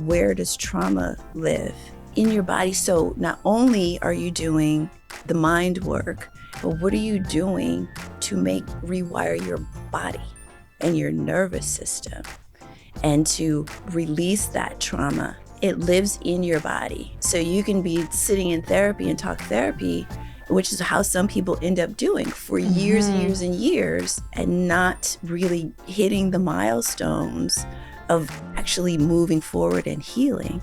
where does trauma live? In your body. So not only are you doing the mind work, but what are you doing to rewire your body and your nervous system and to release that trauma? It lives in your body. So you can be sitting in therapy and talk therapy, which is how some people end up doing for years and years and years, and not really hitting the milestones of actually moving forward and healing.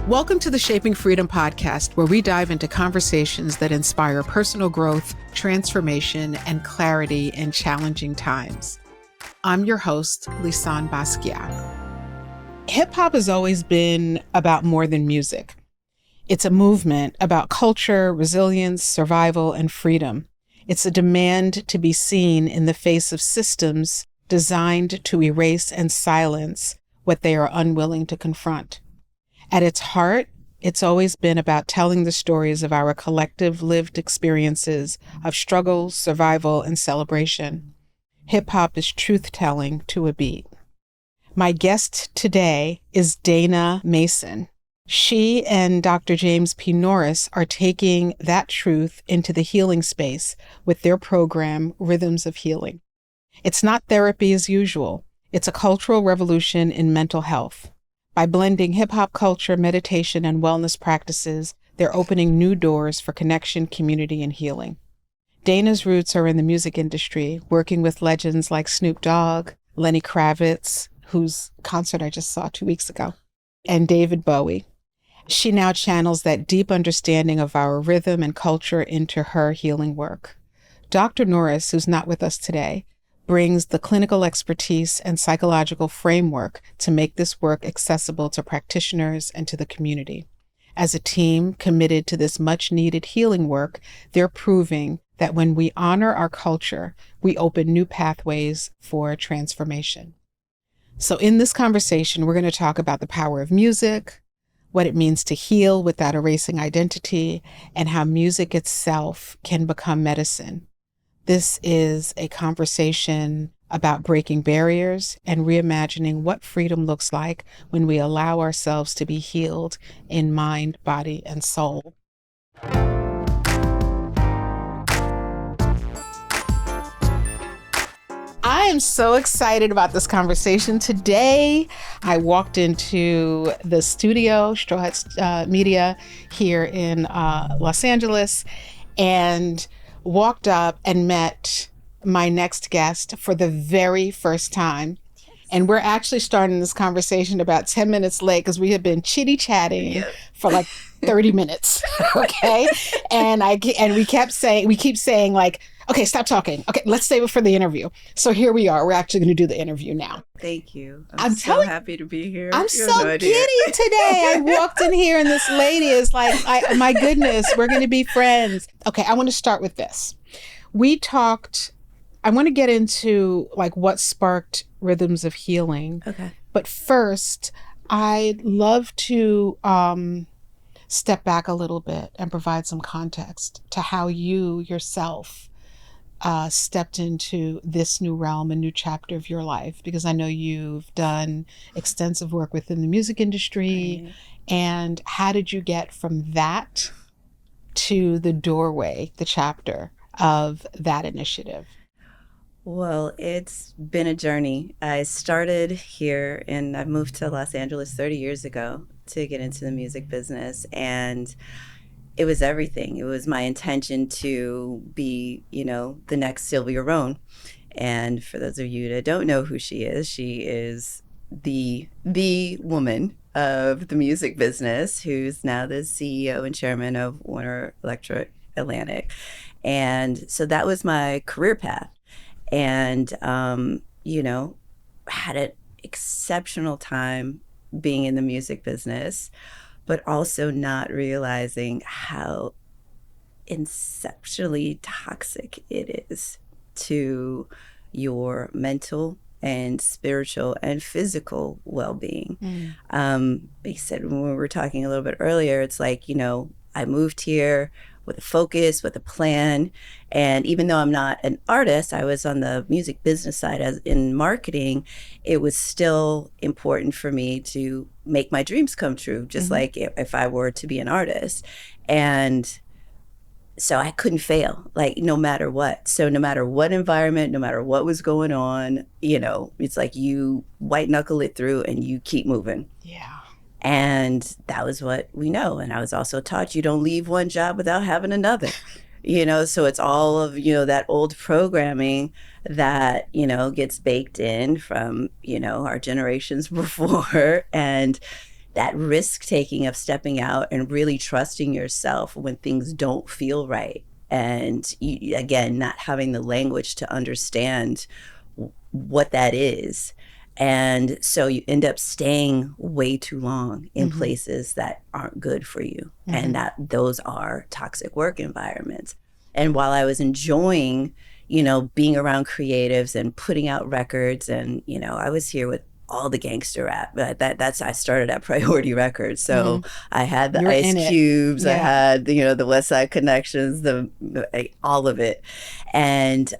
Welcome to the Shaping Freedom podcast, where we dive into conversations that inspire personal growth, transformation, and clarity in challenging times. I'm your host, Lisane Basquiat. Hip hop has always been about more than music. It's a movement about culture, resilience, survival, and freedom. It's a demand to be seen in the face of systems designed to erase and silence what they are unwilling to confront. At its heart, it's always been about telling the stories of our collective lived experiences of struggle, survival, and celebration. Hip-hop is truth-telling to a beat. My guest today is Dana Mason. She and Dr. James P. Norris are taking that truth into the healing space with their program, Rhythms of Healing. It's not therapy as usual. It's a cultural revolution in mental health. By blending hip-hop culture, meditation, and wellness practices, they're opening new doors for connection, community, and healing. Dana's roots are in the music industry, working with legends like Snoop Dogg, Lenny Kravitz, whose concert I just saw 2 weeks ago, and David Bowie. She now channels that deep understanding of our rhythm and culture into her healing work. Dr. Norris, who's not with us today, brings the clinical expertise and psychological framework to make this work accessible to practitioners and to the community. As a team committed to this much-needed healing work, they're proving that when we honor our culture, we open new pathways for transformation. So in this conversation, we're going to talk about the power of music, what it means to heal without erasing identity, and how music itself can become medicine. This is a conversation about breaking barriers and reimagining what freedom looks like when we allow ourselves to be healed in mind, body, and soul. I am so excited about this conversation today. I walked into the studio, Straw Hut Media here in Los Angeles, and walked up and met my next guest for the very first time. And we're actually starting this conversation about 10 minutes late because we have been chitty-chatting for like 30 minutes. Okay. And we keep saying like, okay, stop talking. Okay, let's save it for the interview. So here we are. We're actually going to do the interview now. Thank you. I'm so happy to be here. I'm so giddy today. I walked in here and this lady is like, my goodness, we're going to be friends. Okay, I want to start with this. I want to get into like what sparked Rhythms of Healing. Okay. But first, I'd love to step back a little bit and provide some context to how you yourself stepped into this new realm, a new chapter of your life, because I know you've done extensive work within the music industry. Right. And how did you get from that to the doorway, the chapter of that initiative? Well, it's been a journey. I started here and I moved to Los Angeles 30 years ago to get into the music business. And it was everything. It was my intention to be, the next Sylvia Rhone. And for those of you that don't know who she is the woman of the music business, who's now the CEO and chairman of Warner Electric Atlantic. And so that was my career path. And, had an exceptional time being in the music business, but also not realizing how exceptionally toxic it is to your mental and spiritual and physical well-being. Like I said, when we were talking a little bit earlier, it's like, I moved here with a focus, with a plan. And even though I'm not an artist, I was on the music business side as in marketing, it was still important for me to make my dreams come true, just like if I were to be an artist. And so I couldn't fail, like no matter what. So no matter what environment, no matter what was going on, it's like you white knuckle it through and you keep moving. Yeah. And that was what we know. And I was also taught you don't leave one job without having another. So it's all of, that old programming that, gets baked in from, our generations before. And that risk taking of stepping out and really trusting yourself when things don't feel right. And again, not having the language to understand what that is. And so you end up staying way too long in places that aren't good for you. And that those are toxic work environments. And while I was enjoying, being around creatives and putting out records, and, I was here with all the gangster rap. That's I started at Priority Records, so I had the You're Ice in it. Cubes, I Yeah. had the West Side Connections, the all of it, and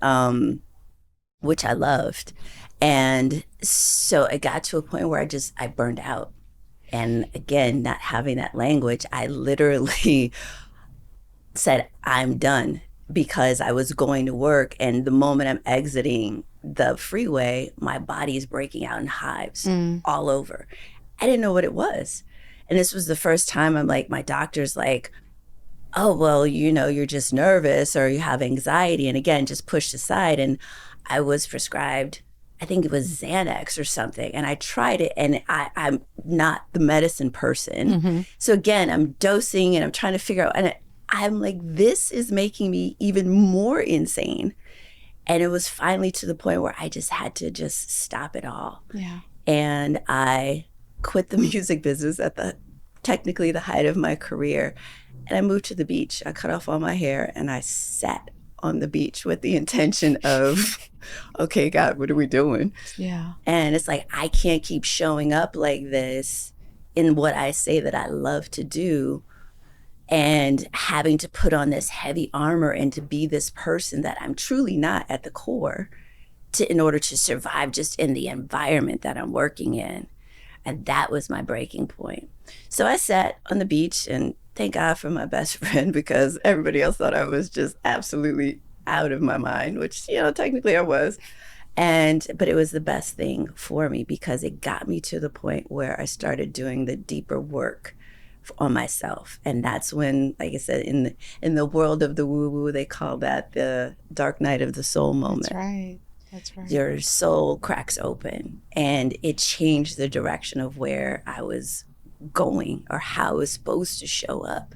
which I loved. And so it got to a point where I burned out. And again, not having that language, I literally said, I'm done, because I was going to work. And the moment I'm exiting the freeway, my body is breaking out in hives all over. I didn't know what it was. And this was the first time I'm like, my doctor's like, oh, well, you're just nervous or you have anxiety. And again, just pushed aside. And I was prescribed, I think it was Xanax or something. And I tried it, and I'm not the medicine person. So again, I'm dosing and I'm trying to figure out, and I'm like, this is making me even more insane. And it was finally to the point where I just had to just stop it all. Yeah. And I quit the music business at technically the height of my career. And I moved to the beach. I cut off all my hair and I sat on the beach with the intention of, okay, God, what are we doing? Yeah. And it's like, I can't keep showing up like this in what I say that I love to do, and having to put on this heavy armor and to be this person that I'm truly not at the core, in order to survive just in the environment that I'm working in. And that was my breaking point. So I sat on the beach, and thank God for my best friend, because everybody else thought I was just absolutely out of my mind, which, technically I was. But it was the best thing for me, because it got me to the point where I started doing the deeper work on myself. And that's when, like I said, in the world of the woo-woo, they call that the dark night of the soul moment. That's right. That's right. Your soul cracks open, and it changed the direction of where I was going or how I was supposed to show up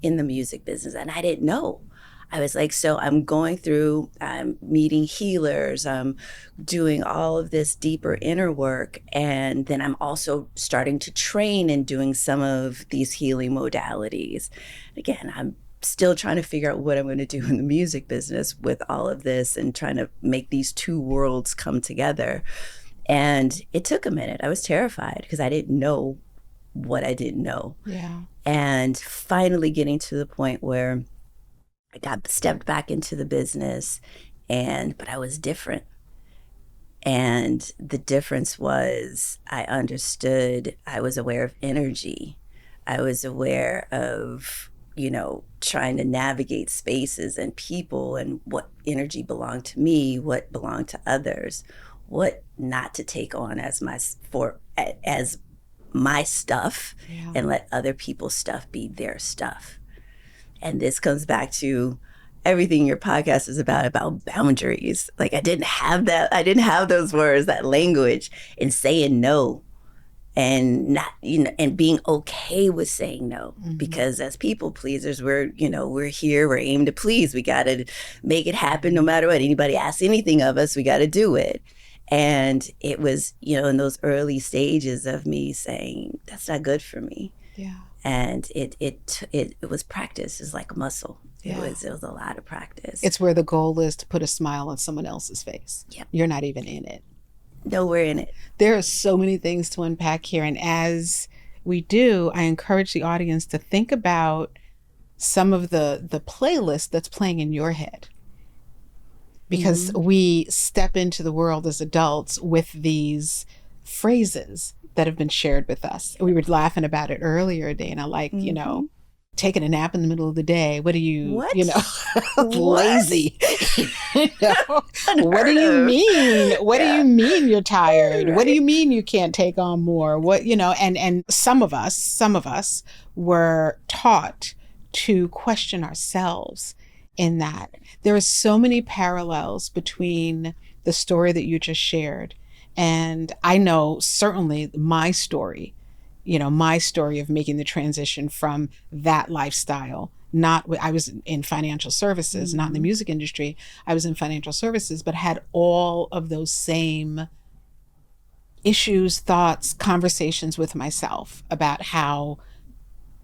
in the music business. And I didn't know. I was like, so I'm going through, I'm meeting healers, I'm doing all of this deeper inner work. And then I'm also starting to train and doing some of these healing modalities. Again, I'm still trying to figure out what I'm going to do in the music business with all of this, and trying to make these two worlds come together. And it took a minute. I was terrified because I didn't know what I didn't know. Yeah. And finally getting to the point where I stepped back into the business, but I was different. And the difference was I understood, I was aware of energy. I was aware of, trying to navigate spaces and people, and what energy belonged to me, what belonged to others, what not to take on as my stuff, and let other people's stuff be their stuff. And this comes back to everything your podcast is about boundaries. Like, I didn't have that. I didn't have those words, that language, and saying no, and not, and being okay with saying no. Because as people pleasers, we're here, we're aimed to please. We got to make it happen no matter what. Anybody asks anything of us, we got to do it. And it was, in those early stages of me saying, that's not good for me. Yeah. And it was practice. It's like a muscle. Yeah. It was a lot of practice. It's where the goal is to put a smile on someone else's face. Yep. You're not even in it. Nowhere in it. There are so many things to unpack here. And as we do, I encourage the audience to think about some of the playlist that's playing in your head, because Mm-hmm. we step into the world as adults with these phrases that have been shared with us. We were laughing about it earlier, Dana, like, Mm-hmm. taking a nap in the middle of the day. What do What? What? lazy? you know, what do Unheard you of. mean? What do Yeah. you mean you're tired? What do Right. you mean you can't take on more? And some of us were taught to question ourselves in that. There are so many parallels between the story that you just shared. And I know certainly my story of making the transition from that lifestyle. Not, I was in financial services, not in the Mm-hmm. music industry. I was in financial services, but had all of those same issues, thoughts, conversations with myself about how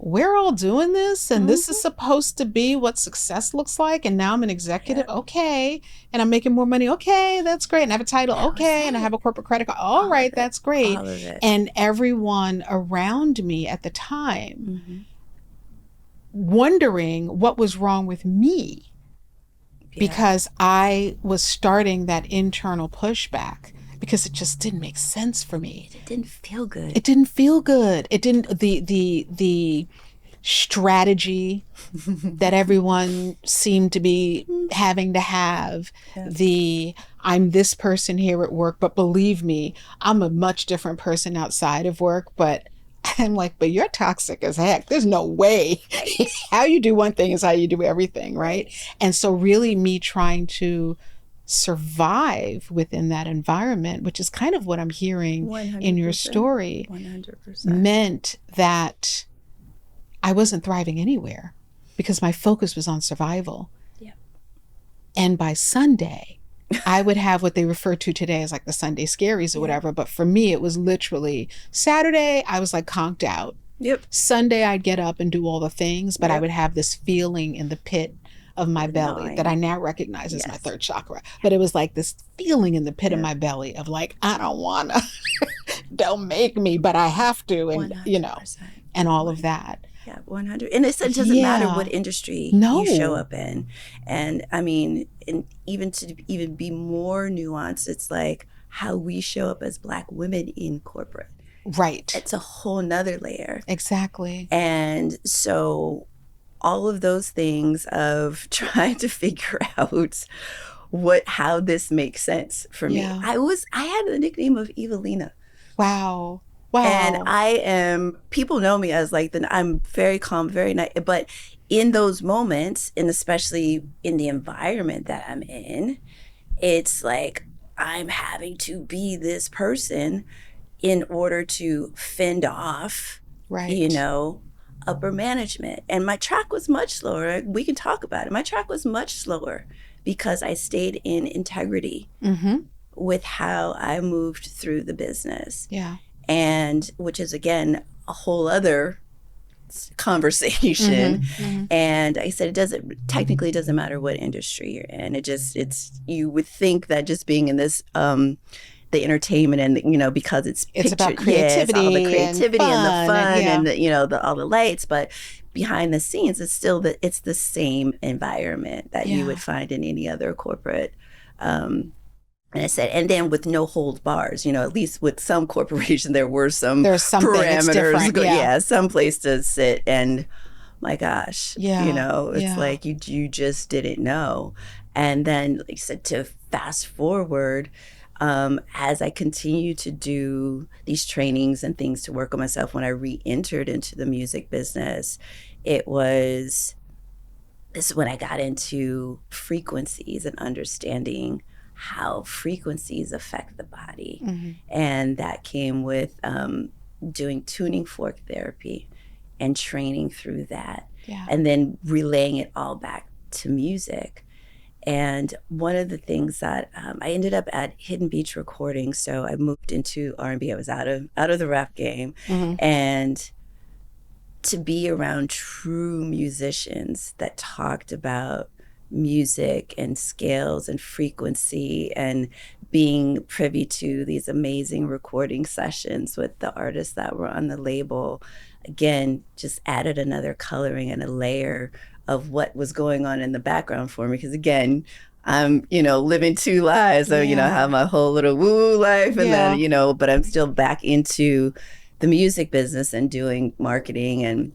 we're all doing this and this is Mm-hmm. supposed to be what success looks like. And now I'm an executive. Yeah. Okay. And I'm making more money. Okay. That's great. And I have a title. That was Okay. And I have it. a corporate credit card. All All of right. it. That's great. All of it. And everyone around me at the time Mm-hmm. wondering what was wrong with me, Yeah. because I was starting that internal pushback because it just didn't make sense for me. It didn't feel good. It didn't feel good. It didn't, the strategy that everyone seemed to be having to have, Yeah. the I'm this person here at work, but believe me, I'm a much different person outside of work. But I'm like, but you're toxic as heck. There's no way. Right. How you do one thing is how you do everything, right? Right. And so really me trying to survive within that environment, which is kind of what I'm hearing in your 100%. story, 100%. meant that I wasn't thriving anywhere because my focus was on survival. Yeah. And by Sunday, I would have what they refer to today as like the Sunday scaries or Yeah. whatever. But for me, it was literally Saturday, I was like conked out. Yep. Sunday, I'd get up and do all the things, but I Yep. would have this feeling in the pit of my belly that I Gnawing. now recognize as my Yes. third chakra. But it was like this feeling in the pit of Yep. my belly of like, I don't wanna, don't make me, but I have to. And, 100%. and all of that. Yeah, 100. And it doesn't matter Yeah. what industry you show No. up in. And I mean, and even to even be more nuanced, it's like how we show up as Black women in corporate. Right. It's a whole nother layer. Exactly. And so all of those things of trying to figure out how this makes sense for me. Yeah. I had the nickname of Evelina. Wow. And Wow. people know me as like, I'm very calm, very nice. But in those moments, and especially in the environment that I'm in, it's like I'm having to be this person in order to fend off, Right. upper management. And my track was much slower. We can talk about it. My track was much slower because I stayed in integrity Mm-hmm. with how I moved through the business. Yeah. And which is again a whole other conversation. Mm-hmm. Mm-hmm. And I said it doesn't matter what industry you're in. It's you would think that just being in this the entertainment and because it's about picture, yeah, it's all the creativity and creativity and the fun yeah. and all the lights, but behind the scenes it's the same environment that you Yeah. would find in any other corporate. And I said, and then with no hold bars, at least with some corporation, there were some There's something, it's parameters. different, yeah. Some place to sit. And my gosh, Yeah. it's Yeah. like you just didn't know. And then, like I said, to fast forward, as I continue to do these trainings and things to work on myself, when I re-entered into the music business, this is when I got into frequencies and understanding how frequencies affect the body. Mm-hmm. And that came with doing tuning fork therapy and training through that. Yeah. And then relaying it all back to music. And one of the things that I ended up at Hidden Beach Recording, so I moved into R&B. I was out of the rap game, Mm-hmm. and to be around true musicians that talked about music and scales and frequency, and being privy to these amazing recording sessions with the artists that were on the label, again, just added another coloring and a layer of what was going on in the background for me. Because again, I'm, living two lives. So, I have Yeah. my whole little woo life and then, Yeah. but I'm still back into the music business and doing marketing. And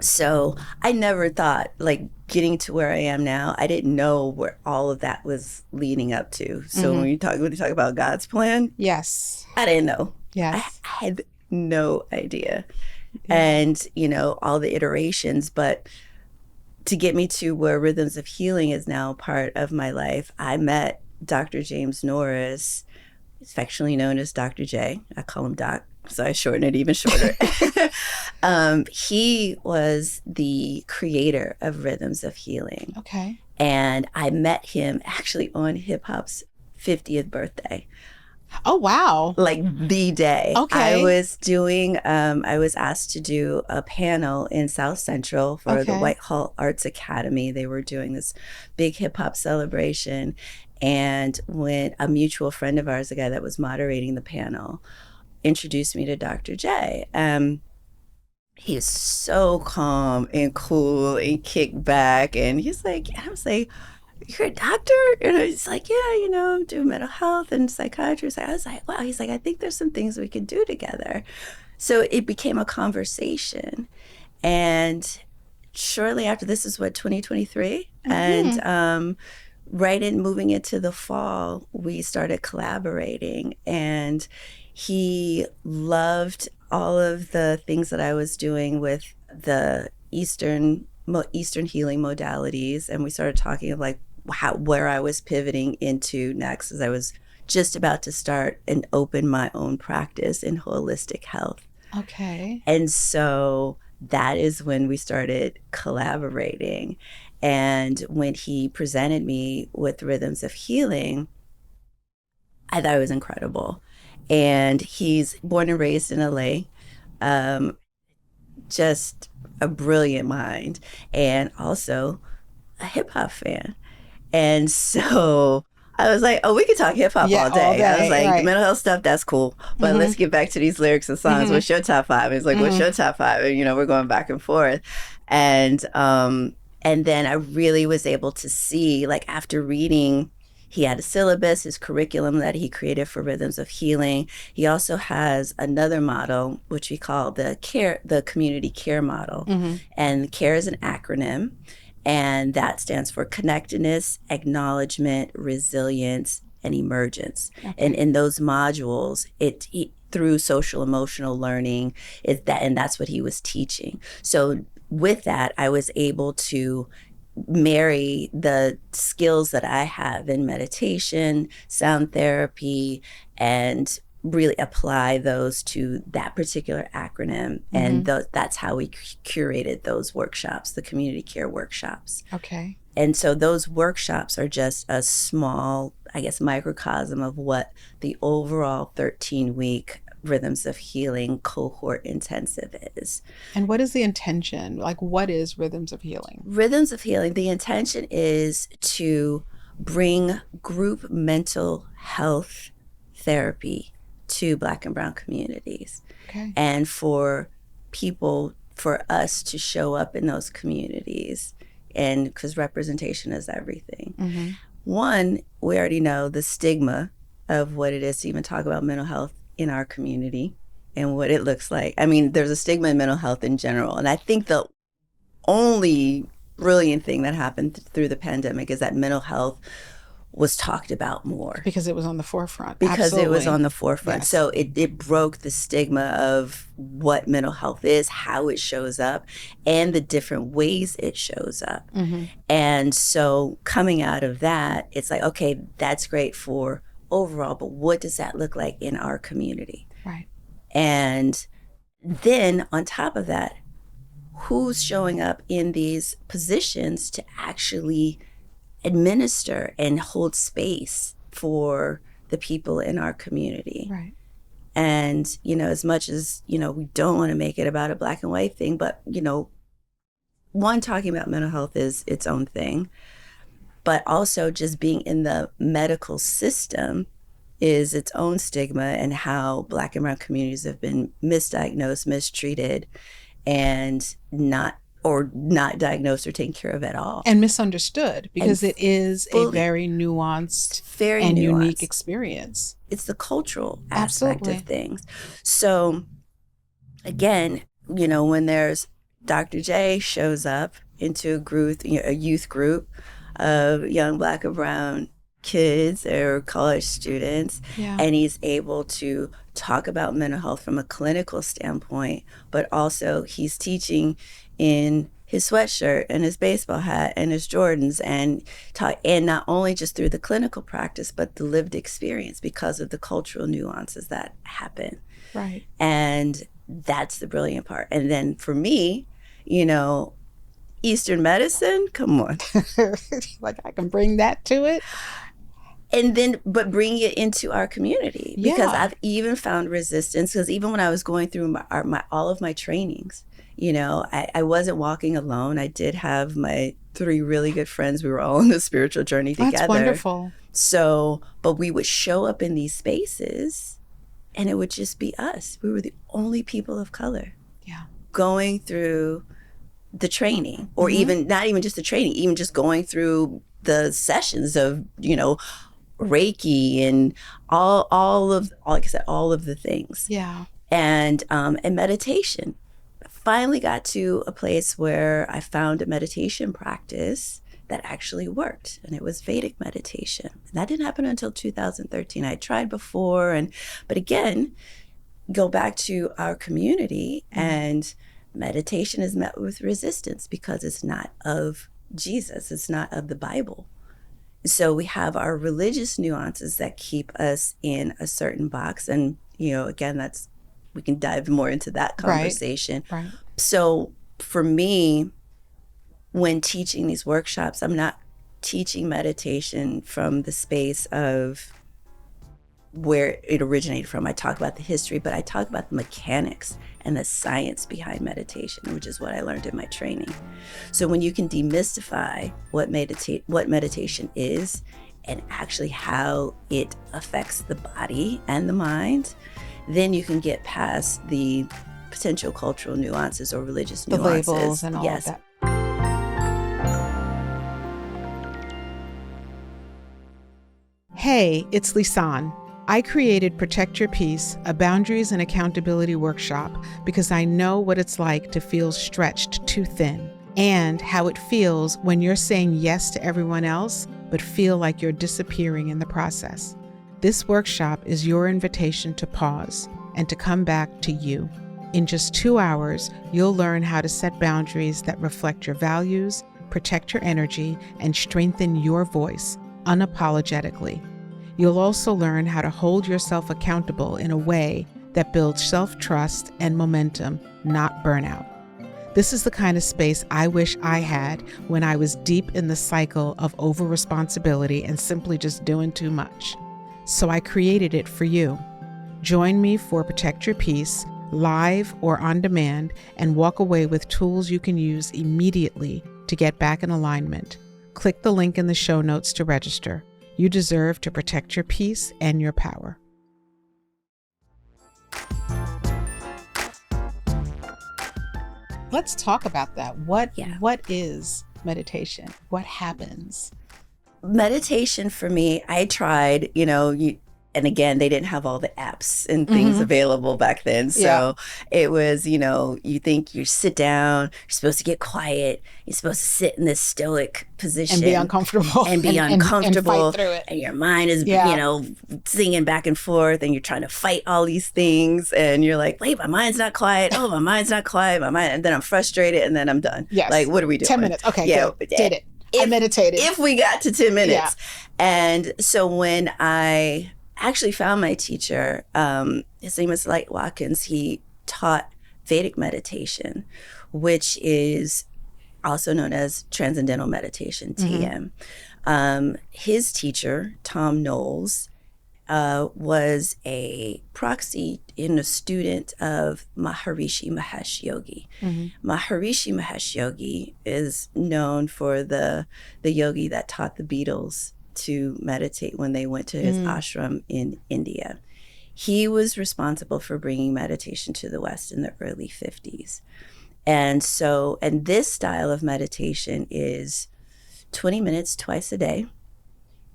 so I never thought, like, getting to where I am now, I didn't know where all of that was leading up to. So Mm-hmm. when you talk about God's plan, Yes. I didn't know. Yes. I had no idea. Yeah. And, all the iterations, but to get me to where Rhythms of Healing is now part of my life, I met Dr. James Norris, affectionately known as Dr. J. I call him Doc, so I shorten it even shorter. He was the creator of Rhythms of Healing. Okay. And I met him actually on hip hop's 50th birthday. Oh, wow. Like the day Okay. I was asked to do a panel in South Central for the Okay. Whitehall Arts Academy. They were doing this big hip hop celebration. And when a mutual friend of ours, the guy that was moderating the panel, introduced me to Dr. J. He is so calm and cool and kicked back. And I was like, you're a doctor? And he's like, yeah, do mental health and psychiatry. So I was like, wow. He's like, I think there's some things we could do together. So it became a conversation. And shortly after, this is what, 2023? Mm-hmm. And right in moving into the fall, we started collaborating. And he loved all of the things that I was doing with the Eastern healing modalities, and we started talking of like where I was pivoting into next, as I was just about to start and open my own practice in holistic health. Okay. And so that is when we started collaborating. And when he presented me with Rhythms of Healing, I thought it was incredible. And he's born and raised in LA, um, just a brilliant mind, and also a hip hop fan. And so I was like, oh, we could talk hip hop Yeah, all all day. I was day. like, the Right. mental health stuff, that's cool. But Mm-hmm. let's get back to these lyrics and songs. Mm-hmm. What's your top five? And it's like, what's Mm-hmm. your top five? And, we're going back and forth. And then I really was able to see, like, after reading, he had a syllabus, his curriculum that he created for Rhythms of Healing. He also has another model, which we call the community care model. Mm-hmm. And CARE is an acronym, and that stands for connectedness, acknowledgement, resilience, and emergence. Okay. And in those modules, through social emotional learning, and that's what he was teaching. So with that, I was able to marry the skills that I have in meditation, sound therapy, and really apply those to that particular acronym. Mm-hmm. And that's how we curated those workshops, the community care workshops. Okay. And so those workshops are just a small, I guess, microcosm of what the overall 13-week Rhythms of Healing cohort intensive is. And what is the intention? Like, what is Rhythms of Healing? Rhythms of Healing, the intention is to bring group mental health therapy to Black and Brown communities. Okay. And for us to show up in those communities, and because representation is everything. Mm-hmm. One, we already know the stigma of what it is to even talk about mental health in our community and what it looks like. I mean, there's a stigma in mental health in general. And I think the only brilliant thing that happened through the pandemic is that mental health was talked about more. Because it was on the forefront. Because Absolutely. it was on the forefront. Yes. So it broke the stigma of what mental health is, how it shows up, and the different ways it shows up. Mm-hmm. And so coming out of that, it's like, okay, that's great for overall, but what does that look like in our community? Right. And then on top of that, who's showing up in these positions to actually administer and hold space for the people in our community? Right. And, as much as, we don't want to make it about a black and white thing, but, one, talking about mental health is its own thing, but also just being in the medical system is its own stigma and how Black and brown communities have been misdiagnosed, mistreated, and not diagnosed or taken care of at all. And misunderstood, because And it is a very nuanced very and nuanced. unique experience. It's the cultural aspect Absolutely. of things. So again, when there's Dr. J shows up into a group, a youth group of young Black and brown kids or college students, and he's able to talk about mental health from a clinical standpoint, but also he's teaching in his sweatshirt and his baseball hat and his Jordans, and not only just through the clinical practice, but the lived experience because of the cultural nuances that happen. Right. And that's the brilliant part. And then for me, Eastern medicine, come on. Like I can bring that to it. And then, but bring it into our community, because I've even found resistance, because even when I was going through all of my trainings, I wasn't walking alone. I did have my 3 really good friends. We were all on the spiritual journey together. That's wonderful. So, but we would show up in these spaces and it would just be us. We were the only people of color going through the training, or even not even just the training, even just going through the sessions of, Reiki and like I said, all of the things. Yeah. And meditation. I finally got to a place where I found a meditation practice that actually worked, and it was Vedic meditation. And that didn't happen until 2013. I tried before, but again, go back to our community, and meditation is met with resistance because it's not of Jesus, it's not of the Bible. So we have our religious nuances that keep us in a certain box. And, again, we can dive more into that conversation. Right. So for me, when teaching these workshops, I'm not teaching meditation from the space of where it originated from. I talk about the history, but I talk about the mechanics and the science behind meditation, which is what I learned in my training. So when you can demystify what meditation is and actually how it affects the body and the mind, then you can get past the potential cultural nuances or religious nuances. The labels and all of that. Hey, it's Lisane. I created Protect Your Peace, a boundaries and accountability workshop, because I know what it's like to feel stretched too thin, and how it feels when you're saying yes to everyone else, but feel like you're disappearing in the process. This workshop is your invitation to pause and to come back to you. In just 2 hours, you'll learn how to set boundaries that reflect your values, protect your energy, and strengthen your voice unapologetically. You'll also learn how to hold yourself accountable in a way that builds self-trust and momentum, not burnout. This is the kind of space I wish I had when I was deep in the cycle of over-responsibility and simply just doing too much. So I created it for you. Join me for Protect Your Peace, live or on demand, and walk away with tools you can use immediately to get back in alignment. Click the link in the show notes to register. You deserve to protect your peace and your power. Let's talk about that. What is meditation? What happens? Meditation for me, I tried, and again, they didn't have all the apps and things available back then. So it was, you think you sit down, you're supposed to get quiet, you're supposed to sit in this stoic position. And be uncomfortable. And uncomfortable. And fight through it. And your mind is, singing back and forth, and you're trying to fight all these things. And you're like, wait, my mind's not quiet. Oh, my mind's not quiet. And then I'm frustrated, and then I'm done. Yes. Like, what are we doing? 10 minutes. Okay, good. Did it. I meditated. If we got to 10 minutes. And so when I actually found my teacher, his name is Light Watkins. He taught Vedic meditation, which is also known as Transcendental Meditation, TM. His teacher, Tom Knowles, was a proxy and a student of Maharishi Mahesh Yogi. Maharishi Mahesh Yogi is known for the yogi that taught the Beatles to meditate when they went to his Mm. ashram in India. He was responsible for bringing meditation to the West in the early 50s. And so, and this style of meditation is 20 minutes twice a day.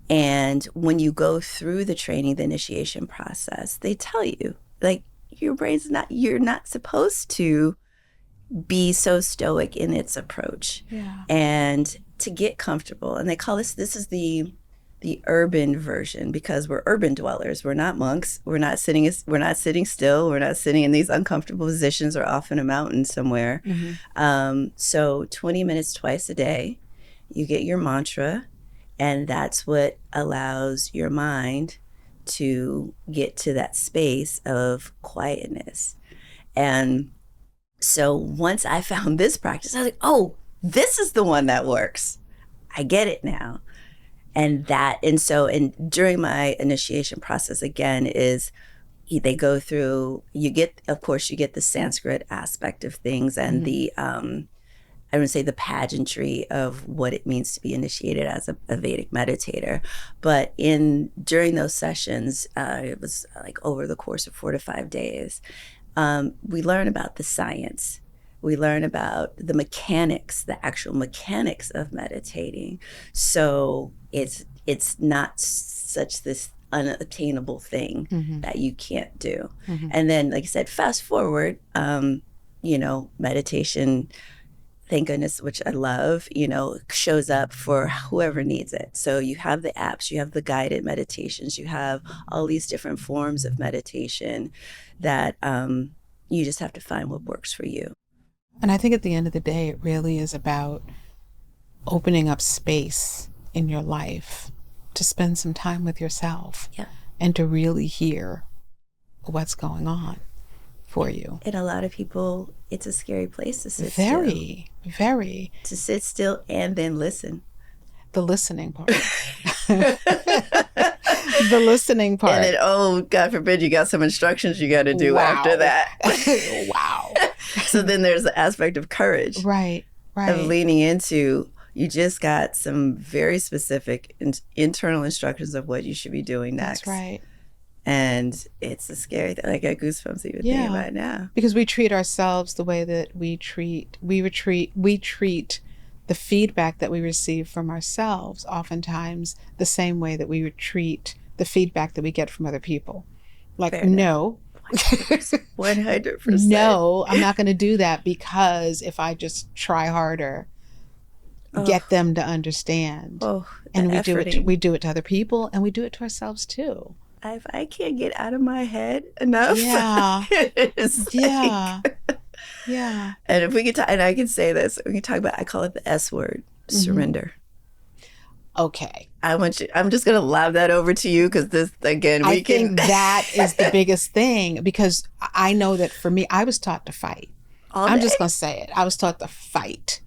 And when you go through the training, the initiation process, they tell you, like, your brain's not, you're not supposed to be so stoic in its approach. Yeah. And to get comfortable. And they call this is the urban version, because we're urban dwellers. We're not monks. We're not sitting still. We're not sitting in these uncomfortable positions or off in a mountain somewhere. So 20 minutes twice a day, you get your mantra, and that's what allows your mind to get to that space of quietness. And so once I found this practice, I was like, oh, this is the one that works. I get it now. And during my initiation process, again, is they go through, you get the Sanskrit aspect of things, and the I would say the pageantry of what it means to be initiated as a Vedic meditator. But during those sessions, it was like over the course of 4 to 5 days, we learn about the science. We learn about the mechanics, the actual mechanics of meditating. So it's not such this unattainable thing that you can't do. And then, like I said, fast forward, meditation, thank goodness, which I love, shows up for whoever needs it. So you have the apps, you have the guided meditations, you have all these different forms of meditation that you just have to find what works for you. And I think at the end of the day, it really is about opening up space in your life to spend some time with yourself, and to really hear what's going on for you. And a lot of people, it's a scary place to sit Very. To sit still and then listen. The listening part. The listening part. And then, oh, God forbid, you got some instructions you got to do after that. Wow. So then there's the aspect of courage. Right. Of leaning into, you just got some very specific internal instructions of what you should be doing next. That's right. And it's a scary thing. I got goosebumps even thinking about it now. Because we treat ourselves the way that we treat the feedback that we receive from ourselves, oftentimes the same way that we would treat the feedback that we get from other people. Like, Fair no. 100%. No, I'm not going to do that, because if I just try harder, get them to understand. And we do it to other people, and we do it to ourselves too. If I can't get out of my head enough, yeah. And if we could talk, and I can say this, we can talk about, I call it the S word, surrender. Okay. I'm just going to lob that over to you, because this, again, I think that is the biggest thing, because I know that for me, I was taught to fight. I'm just going to say it. I was taught to fight.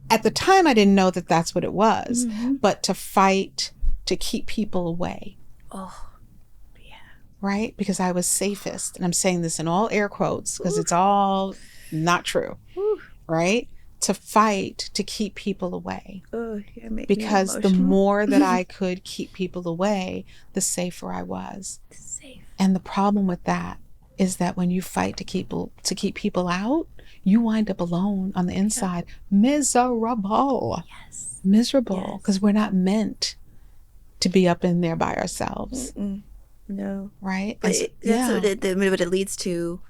At the time, I didn't know that that's what it was, but to fight, to keep people away. Oh, right? Because I was safest. And I'm saying this in all air quotes, because it's all not true, right? To fight, to keep people away. Because the more that I could keep people away, the safer I was. And the problem with that is that when you fight to keep people out, you wind up alone on the inside, miserable. Yes. Miserable, because we're not meant to be up in there by ourselves. No. Right? But it leads to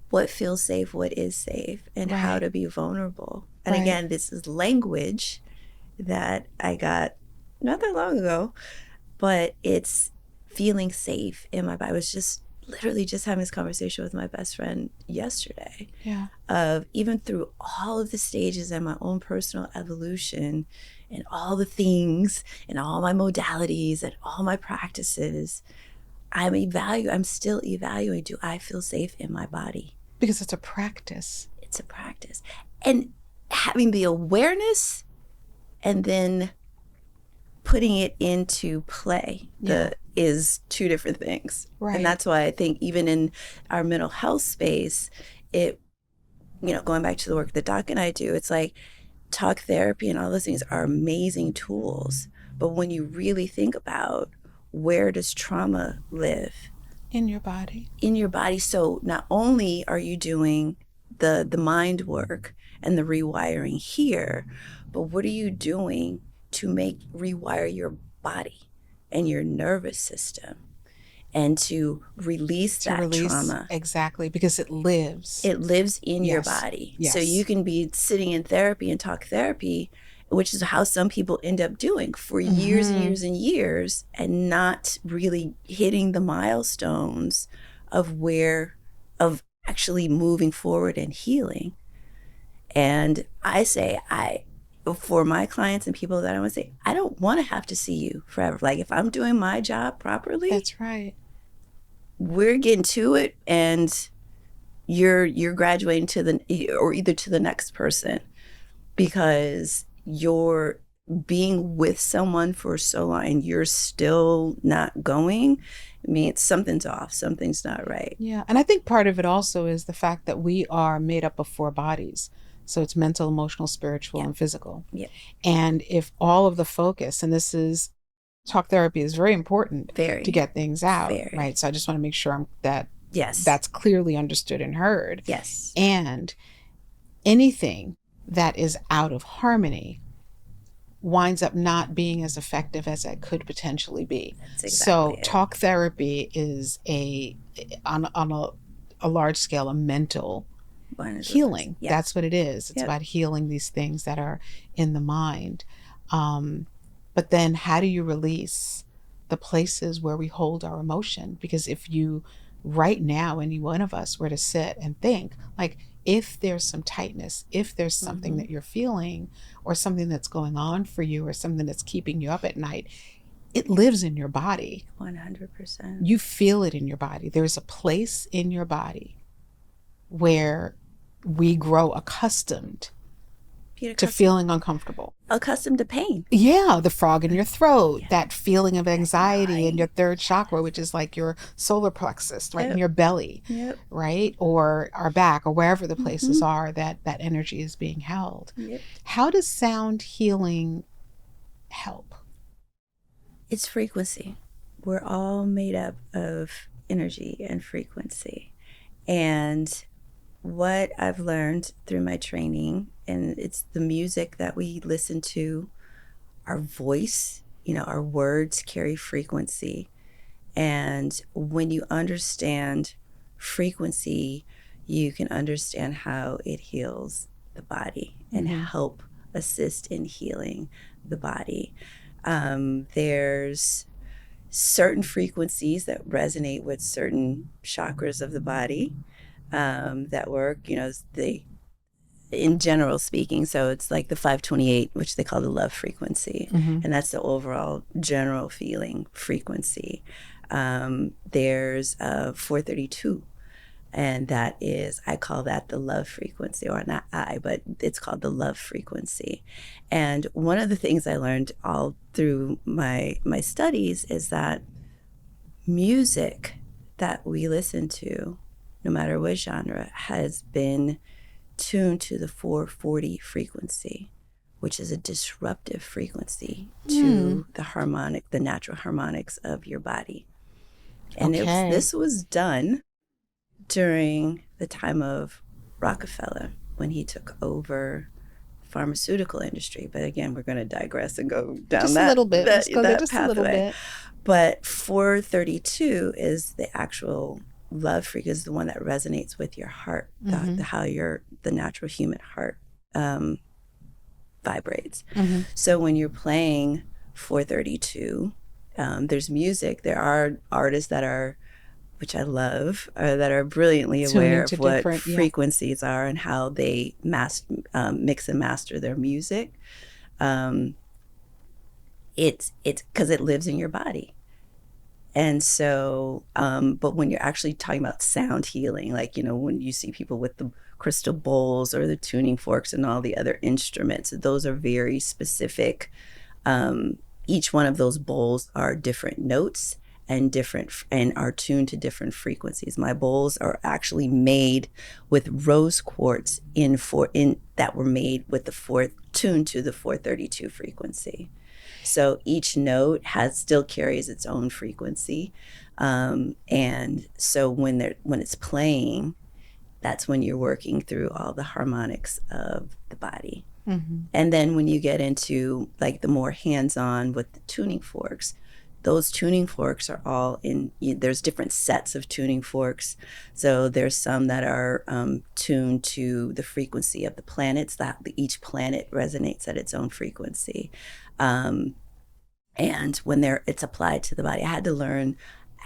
what feels safe, what is safe, and how to be vulnerable. And again, this is language that I got not that long ago, but it's feeling safe in my body. I was just literally just having this conversation with my best friend yesterday. Of even through all of the stages in my own personal evolution and all the things and all my modalities and all my practices, I'm still evaluating, do I feel safe in my body? Because it's a practice. It's a practice. And having the awareness and then putting it into play is two different things. Right. And that's why I think even in our mental health space, going back to the work that Doc and I do, it's like talk therapy and all those things are amazing tools. But when you really think about, where does trauma live? In your body. In your body. So not only are you doing the mind work and the rewiring here, but what are you doing to rewire your body and your nervous system, and to release To that release, trauma? exactly, because it lives. It lives in your Yes. body. So you Yes. can be sitting in therapy and talk therapy, which is how some people end up doing for years and years and years, and not really hitting the milestones of actually moving forward and healing. And I say, for my clients and people that I want to say, I don't want to have to see you forever. Like, if I'm doing my job properly, That's right. we're getting to it, and you're graduating or either to the next person, because you're being with someone for so long and you're still not going. I mean, something's off, something's not right. Yeah. And I think part of it also is the fact that we are made up of 4 bodies. So it's mental, emotional, spiritual, and physical. Yep. And if all of the focus, and this is, talk therapy is very important Very. to get things out, Very. right? So I just want to make sure that Yes. that's clearly understood and heard. Yes. And anything that is out of harmony winds up not being as effective as it could potentially be. That's exactly so it. Talk therapy is on a large scale, a mental 100%. healing. Yes. That's what it is. It's Yep. about healing these things that are in the mind. But then how do you release the places where we hold our emotion? Because if you, right now, any one of us were to sit and think, like, if there's some tightness, if there's something that you're feeling, or something that's going on for you, or something that's keeping you up at night, it lives in your body. 100%. You feel it in your body. There's a place in your body where we grow accustomed to feeling uncomfortable. Accustomed to pain. Yeah, the frog in your throat, Yeah. that feeling of anxiety in your third chakra, Yes. which is like your solar plexus, right in Yep. your belly, Yep. right? Or our back, or wherever the places are that energy is being held. Yep. How does sound healing help? It's frequency. We're all made up of energy and frequency. And what I've learned through my training, and it's the music that we listen to, our voice, our words carry frequency. And when you understand frequency, you can understand how it heals the body and help assist in healing the body. There's certain frequencies that resonate with certain chakras of the body that work, in general speaking. So it's like the 528, which they call the love frequency. And that's the overall general feeling frequency. There's 432. And that is, I call that the love frequency, or not but it's called the love frequency. And one of the things I learned all through my studies is that music that we listen to, no matter what genre, has been tuned to the 440 frequency, which is a disruptive frequency to the natural harmonics of your body. And this was done during the time of Rockefeller, when he took over pharmaceutical industry. But again, we're going to digress and go down just a little bit. Let's go there just pathway. A little bit. But 432 is the actual love frequency, is the one that resonates with your heart, how the natural human heart vibrates. So when you're playing 432, there's music. There are artists that are, which I love, that are brilliantly aware of what frequencies are and how they mix and master their music. It's because it lives in your body. And so, but when you're actually talking about sound healing, like, when you see people with the crystal bowls or the tuning forks and all the other instruments, those are very specific. Each one of those bowls are different notes and are tuned to different frequencies. My bowls are actually made with rose quartz that were made with tuned to the 432 frequency. So each note still carries its own frequency. And so when it's playing, that's when you're working through all the harmonics of the body. Mm-hmm. And then when you get into like the more hands-on with the tuning forks, those tuning forks are all there's different sets of tuning forks. So there's some that are tuned to the frequency of the planets, that each planet resonates at its own frequency. Um, and when it's applied to the body, I had to learn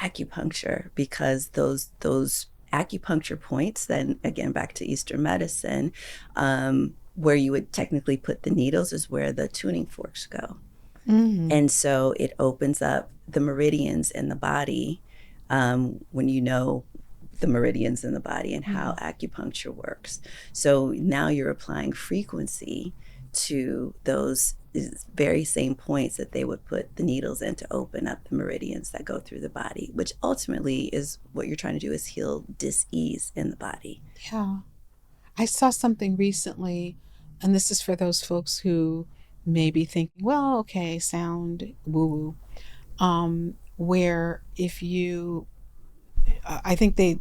acupuncture because those acupuncture points, then again back to Eastern medicine, where you would technically put the needles is where the tuning forks go. Mm-hmm. And so it opens up the meridians in the body, when you know the meridians in the body and how acupuncture works. So now you're applying frequency to those very same points that they would put the needles in to open up the meridians that go through the body, which ultimately is what you're trying to do, is heal dis-ease in the body. Yeah. I saw something recently, and this is for those folks who may be thinking, well, okay, sound woo woo, where if you, I think the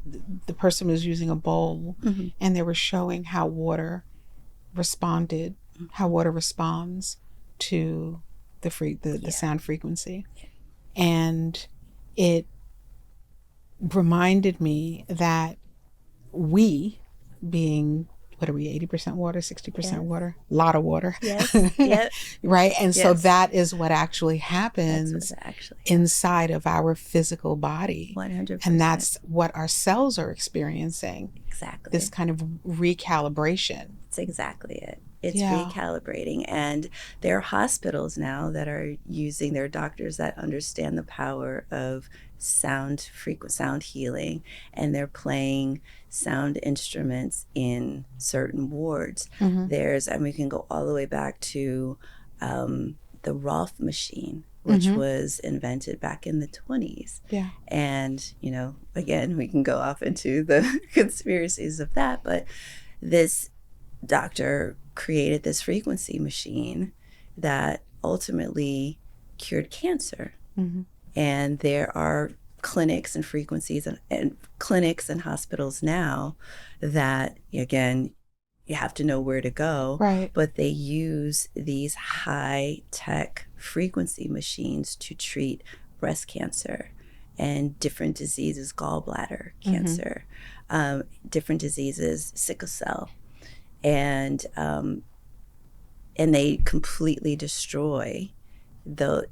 person was using a bowl, Mm-hmm. and they were showing how water responded, how water responds to the sound frequency. And it reminded me that we, being, what are we, 80% water, 60% Yes. water, a lot of water. Yes. Yep. Right. And so Yes. that is what actually That's happens what actually inside of our physical body. 100%. And that's what our cells are experiencing. Exactly. This kind of recalibration. That's exactly it. It's Yeah. recalibrating. And there are hospitals now that are using, their doctors that understand the power of sound healing, and they're playing sound instruments in certain wards. Mm-hmm. We can go all the way back to the Rolf machine, which was invented back in the 20s. Yeah. And, again, we can go off into the conspiracies of that, but this doctor created this frequency machine that ultimately cured cancer. Mm-hmm. And there are clinics and frequencies and clinics and hospitals now that, again, you have to know where to go, Right. but they use these high tech frequency machines to treat breast cancer and different diseases, gallbladder cancer, different diseases, sickle cell, and they completely destroy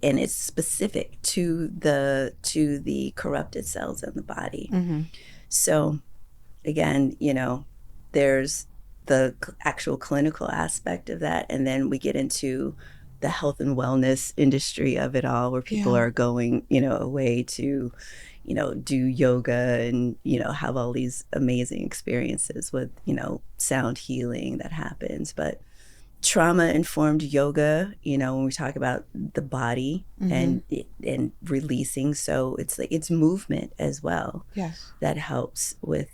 and it's specific to the corrupted cells in the body. Mm-hmm. So again, there's the actual clinical aspect of that, and then we get into the health and wellness industry of it all, where people are going, away to, do yoga and, have all these amazing experiences with, sound healing that happens. But trauma-informed yoga, when we talk about the body and releasing, so it's like it's movement as well. Yes. That helps with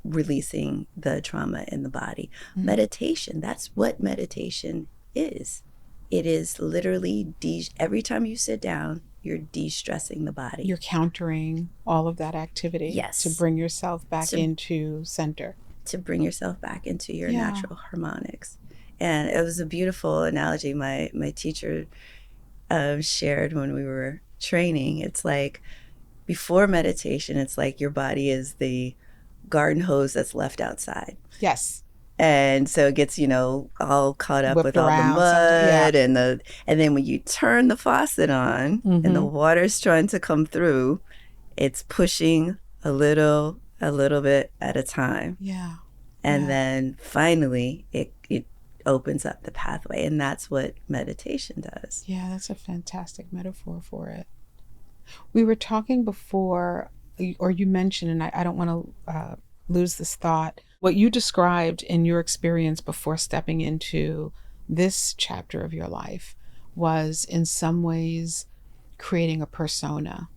releasing the trauma in the body. Meditation, that's what meditation is. It is literally every time you sit down, you're de-stressing the body. You're countering all of that activity. Yes. To bring yourself back into center. To bring yourself back into your natural harmonics. And it was a beautiful analogy my teacher shared when we were training. It's like, before meditation, it's like your body is the garden hose that's left outside. Yes. And so it gets, all caught up Whipped with all the around mud and then when you turn the faucet on and the water's trying to come through, it's pushing a little bit at a time. Yeah. And then finally it opens up the pathway, and that's what meditation does. Yeah, that's a fantastic metaphor for it. We were talking before, or you mentioned, and I don't want to lose this thought, what you described in your experience before stepping into this chapter of your life was in some ways creating a persona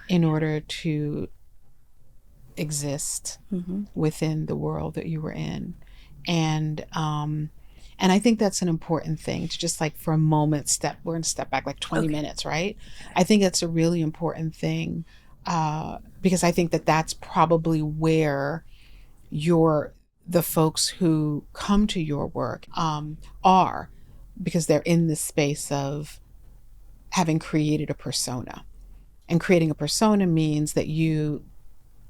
in order to exist within the world that you were in. And And I think that's an important thing to just like for a moment we're going to step back like 20 Okay. minutes, right? I think that's a really important thing because I think that that's probably where the folks who come to your work are, because they're in this space of having created a persona. And creating a persona means that you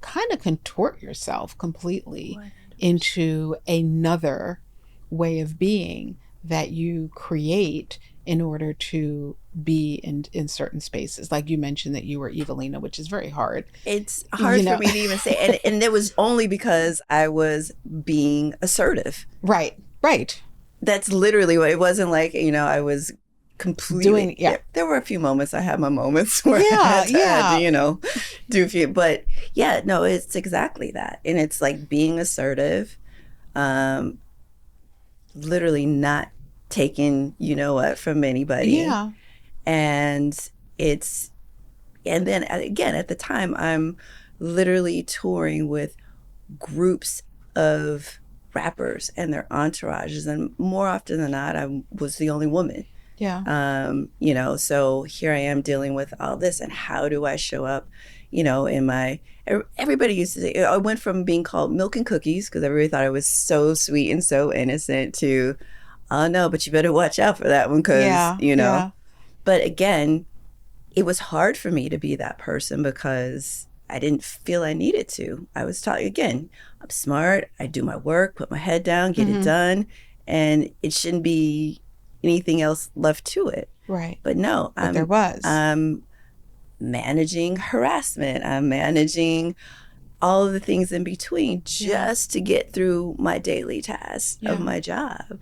kind of contort yourself completely 100%. into another way of being that you create in order to be in certain spaces. Like you mentioned that you were Evelina, which is very hard, It's you hard for know. me to even say, and it was only because I was being assertive. Right, right. That's literally what it wasn't like, I was completely Doing, yeah. there were a few moments. I had my moments where Yeah, I had to, yeah. do a few, but yeah, no, it's exactly that. And it's like being assertive, um, literally not taking, what, from anybody. Yeah. And it's, and then again, at the time, I'm literally touring with groups of rappers and their entourages. And more often than not, I was the only woman. Yeah. So here I am dealing with all this, and how do I show up, in my, everybody used to say, I went from being called milk and cookies because everybody thought I was so sweet and so innocent to, oh no, but you better watch out for that one because, Yeah. Yeah. but again, it was hard for me to be that person because I didn't feel I needed to. I was taught, again, I'm smart, I do my work, put my head down, get it Mm-hmm. done, and it shouldn't be anything else left to it. Right. But no, But there was. I'm managing harassment. I'm managing all of the things in between just to get through my daily tasks of Yeah. my job.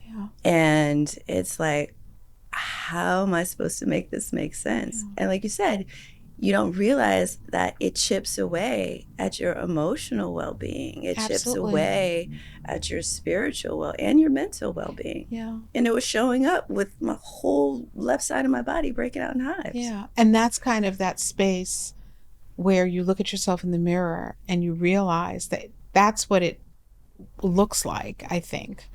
Yeah. And it's like, how am I supposed to make this make sense? Yeah. And like you said, you don't realize that it chips away at your emotional well-being. It chips Absolutely. away at your spiritual and your mental well-being. Yeah. And it was showing up with my whole left side of my body breaking out in hives. Yeah. And that's kind of that space where you look at yourself in the mirror and you realize that that's what it looks like, I think,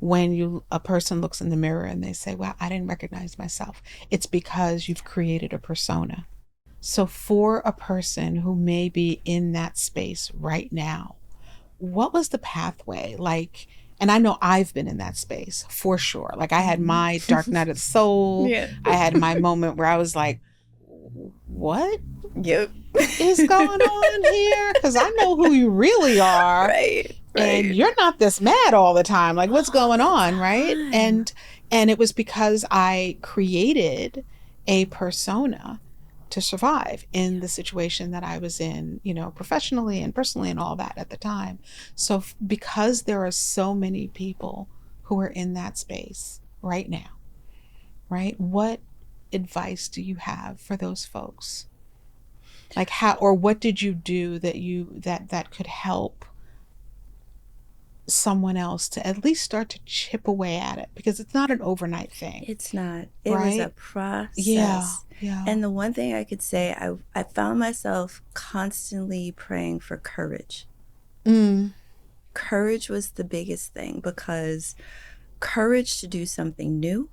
when a person looks in the mirror and they say, wow, I didn't recognize myself. It's because you've created a persona. So for a person who may be in that space right now, what was the pathway like? And I know I've been in that space for sure. Like I had my dark night of the soul. Yeah. I had my moment where I was like, what Yep. is going on here? Because I know who you really are. Right. And you're not this mad all the time. Like what's going on, right? And it was because I created a persona to survive in the situation that I was in, professionally and personally and all that at the time. So because there are so many people who are in that space right now, right? What advice do you have for those folks? Like how, or what did you do that could help someone else to at least start to chip away at it? Because it's not an overnight thing. It's not. It right? was a process. Yeah. Yeah. And the one thing I could say, I found myself constantly praying for courage. Courage was the biggest thing, because courage to do something new,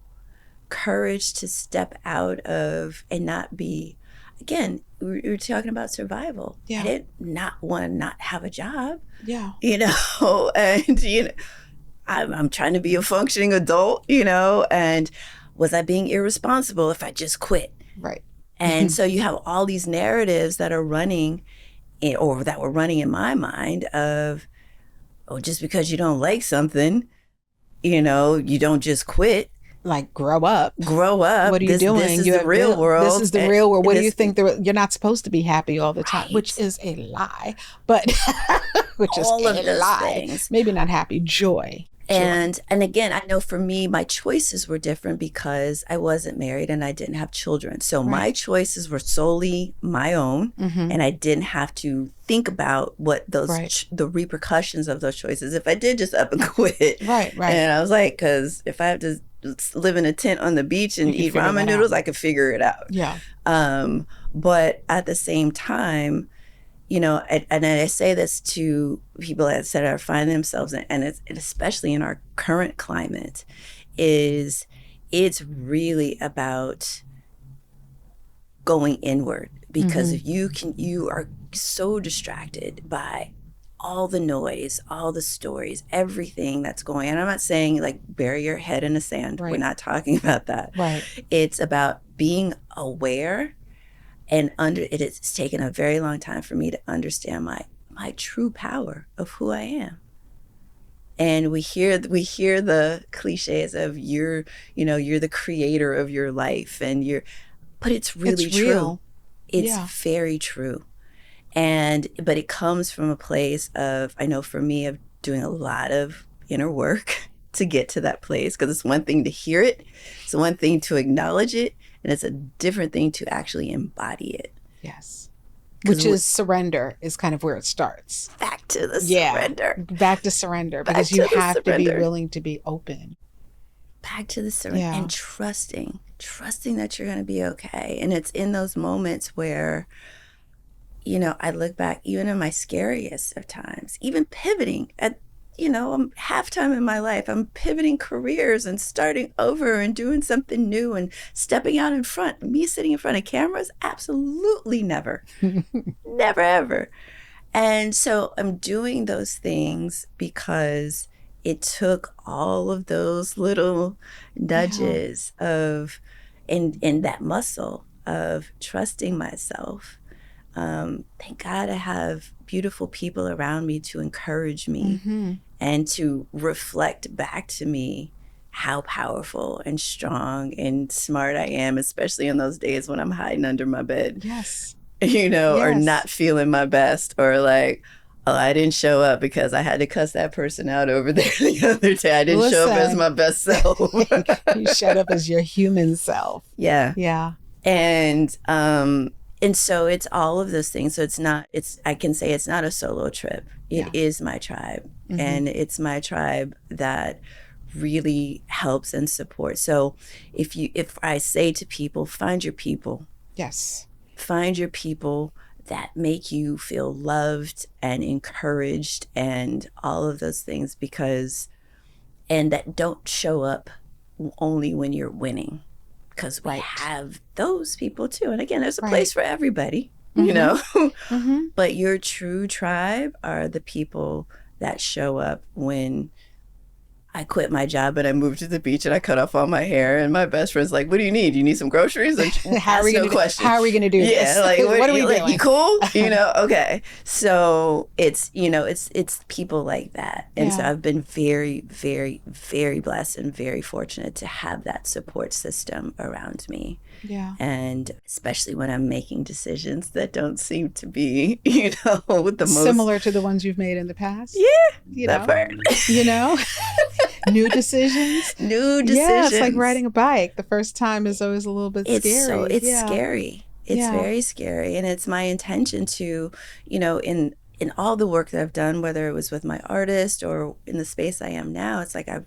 courage to step out of and not be, again, we were talking about survival. Yeah. I did not want to not have a job. Yeah. And I'm trying to be a functioning adult, and was I being irresponsible if I just quit? Right. And so you have all these narratives that are running or that were running in my mind of, oh, just because you don't like something, you don't just quit. Like grow up. Grow up. What are you doing? This is the real world. This is the real world. What do you think? You're not supposed to be happy all the time, which is a lie. But which is all of a those lie. Things. Maybe not happy. Joy. And again, I know for me, my choices were different because I wasn't married and I didn't have children. So my choices were solely my own, and I didn't have to think about what those the repercussions of those choices. If I did just up and quit, right. And I was like, because if I have to live in a tent on the beach and eat ramen noodles, I could figure it out. Yeah. But at the same time, and I say this to people that are finding themselves in, and especially in our current climate, is it's really about going inward, because if you are so distracted by all the noise, all the stories, everything that's going on. I'm not saying like bury your head in the sand. Right. We're not talking about that. Right. It's about being aware, and it's taken a very long time for me to understand my true power of who I am. And we hear the cliches of you're the creator of your life, but it's really It's true. real. It's Yeah. very true. But it comes from a place of, I know for me, of doing a lot of inner work to get to that place, because it's one thing to hear it, it's one thing to acknowledge it, and it's a different thing to actually embody it. Yes. Which Because is surrender is kind of where it starts. back to the surrender. Back to surrender, Back because to you the have to be surrender. willing to be open. Back to the surrender. Yeah. And trusting that you're going to be okay. And it's in those moments where, I look back, even in my scariest of times, even pivoting at, halftime in my life, I'm pivoting careers and starting over and doing something new and stepping out in front. Me sitting in front of cameras, absolutely never, never, ever. And so I'm doing those things because it took all of those little nudges of, in that muscle of trusting myself. Thank God I have beautiful people around me to encourage me and to reflect back to me how powerful and strong and smart I am, especially in those days when I'm hiding under my bed. Yes. Or not feeling my best, or like, oh, I didn't show up because I had to cuss that person out over there the other day. I didn't show up as my best self. You showed up as your human self. Yeah. Yeah. And so it's all of those things. So I can say it's not a solo trip. It is my tribe. And it's my tribe that really helps and supports. So if I say to people, find your people. Yes. Find your people that make you feel loved and encouraged and all of those things, and that don't show up only when you're winning, because we have those people too. And again, there's a place for everybody, but your true tribe are the people that show up when I quit my job and I moved to the beach and I cut off all my hair, and my best friend's like, "What do you need? You need some groceries?" How are we going to do this? Yeah, like what are we doing? Like, you cool? Okay. So it's people like that, and so I've been very, very, very blessed and very fortunate to have that support system around me. Yeah. And especially when I'm making decisions that don't seem to be, the most similar to the ones you've made in the past. Yeah. That part. New decisions. Yeah, it's like riding a bike. The first time is always a little bit scary. It's scary. It's very scary. And it's my intention to, in all the work that I've done, whether it was with my artist or in the space I am now, it's like I've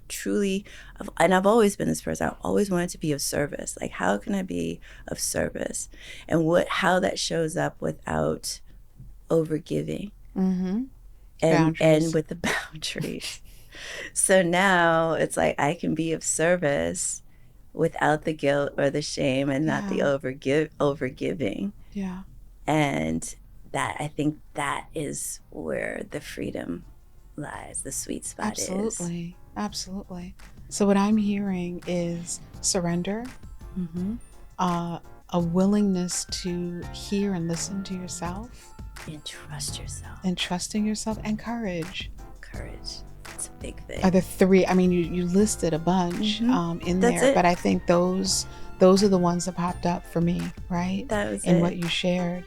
always been this person. I've always wanted to be of service. Like, how can I be of service? And how that shows up without overgiving and with the boundaries. So now it's like I can be of service without the guilt or the shame, and not the overgiving. Yeah. And I think that is where the freedom lies, the sweet spot is. Absolutely. So what I'm hearing is surrender, a willingness to hear and listen to yourself. And trust yourself. And trusting yourself, and courage. Courage. It's a big thing. Are the three, you listed a bunch in That's there, it. but I think those are the ones that popped up for me, right? That was in it. what you shared.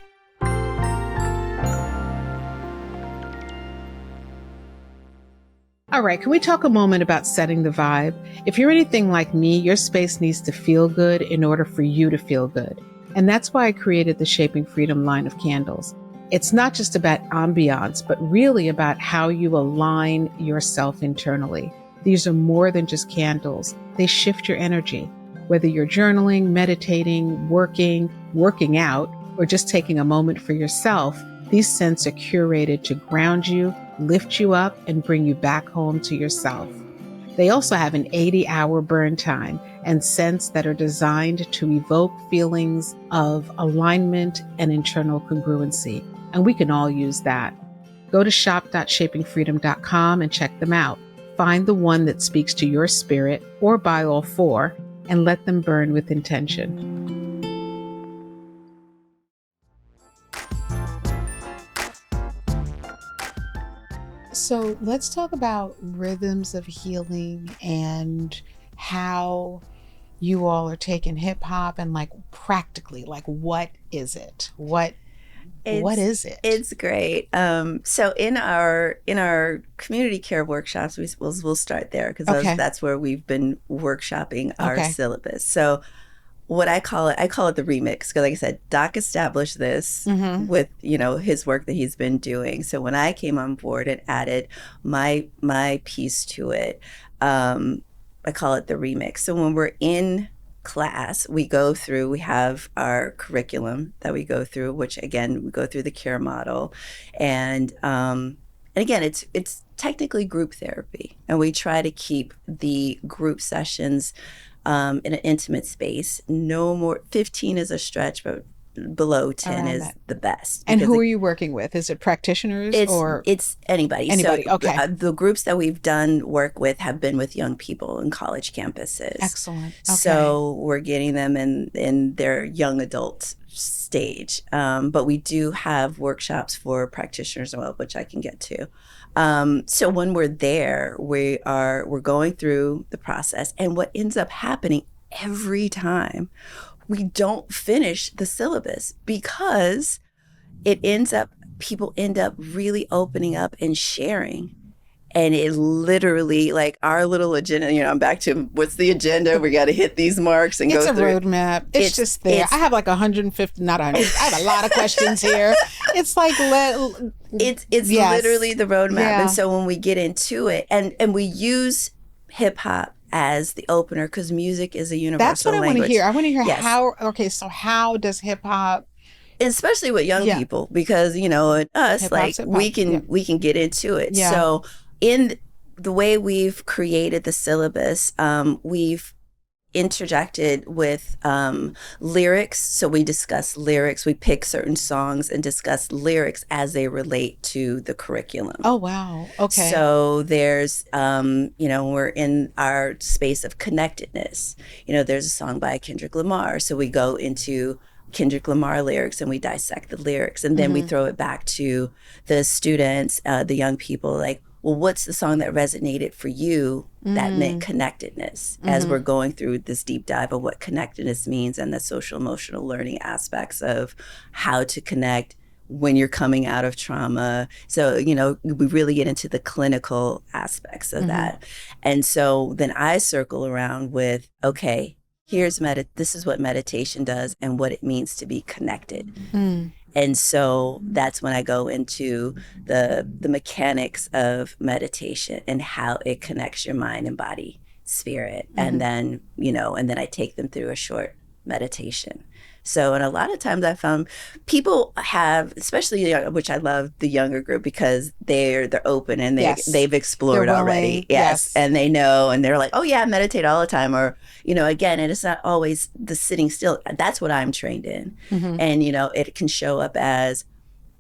All right, can we talk a moment about setting the vibe? If you're anything like me, your space needs to feel good in order for you to feel good. And that's why I created the Shaping Freedom line of candles. It's not just about ambiance, but really about how you align yourself internally. These are more than just candles. They shift your energy. Whether you're journaling, meditating, working out, or just taking a moment for yourself, These scents are curated to ground you, lift you up, and bring you back home to yourself. They also have an 80-hour burn time and scents that are designed to evoke feelings of alignment and internal congruency. And we can all use that. Go to shop.shapingfreedom.com and check them out. Find the one that speaks to your spirit or buy all four and let them burn with intention. So let's talk about rhythms of healing and how you all are taking hip hop and like practically, like what is it? What It's is it? it's great. So in our community care workshops, we'll start there because Okay. that's where we've been workshopping our Okay. syllabus. So what I call it the remix because, like I said, Doc established this Mm-hmm. with his work that he's been doing. So when I came on board and added my piece to it, I call it the remix. So when we're in class, we have our curriculum that we go through, which again we go through the care model, and again it's technically group therapy, and we try to keep the group sessions in an intimate space. No more 15 is a stretch, but below 10 Around is that. the best And because who are you working with? Is it practitioners or it's anybody. So anybody? Okay. the groups that we've done work with have been with young people in college campuses. Excellent. Okay. So we're getting them in their young adult stage. But we do have workshops for practitioners as well, which I can get to. So when we're there, we're going through the process, and what ends up happening every time, we don't finish the syllabus because it ends up people end up really opening up and sharing, and it literally, like, our little agenda, I'm back to what's the agenda, we got to hit these marks and It's go a through it. roadmap. It's just there. I It's have like 150, not 100. I have a lot of questions here. It's like, it's yes. literally the roadmap. And Yeah. so when we get into it, and we use hip hop as the opener because music is a That's what universal I want to language. hear. I want to hear Yes, okay, so how does hip hop, especially with young yeah, people, because us, hip hop's like, hip we hop. Yeah. can we can get into it. Yeah. So in the way we've created the syllabus, we've interjected with lyrics. So we discuss lyrics, we pick certain songs and discuss lyrics as they relate to the curriculum. Oh, wow. Okay. So there's, we're in our space of connectedness. There's a song by Kendrick Lamar. So we go into Kendrick Lamar lyrics and we dissect the lyrics. And then we Mm-hmm. throw it back to the students, the young people, like, well, what's the song that resonated for you that meant Mm-hmm. connectedness, as Mm-hmm. we're going through this deep dive of what connectedness means and the social emotional learning aspects of how to connect when you're coming out of trauma. So, we really get into the clinical aspects of Mm-hmm. that. And so then I circle around with, okay, this is what meditation does and what it means to be connected. Mm. And so that's when I go into the mechanics of meditation and how it connects your mind and body, spirit. Mm-hmm. And then I take them through a short meditation. So, and a lot of times I found people have, especially, which I love the younger group because they're open and Yes. they've They're explored already. willing. Yes. Yes. And they know, and they're like, oh yeah, I meditate all the time. Or, again, and it's not always the sitting still. That's what I'm trained in. Mm-hmm. And, it can show up as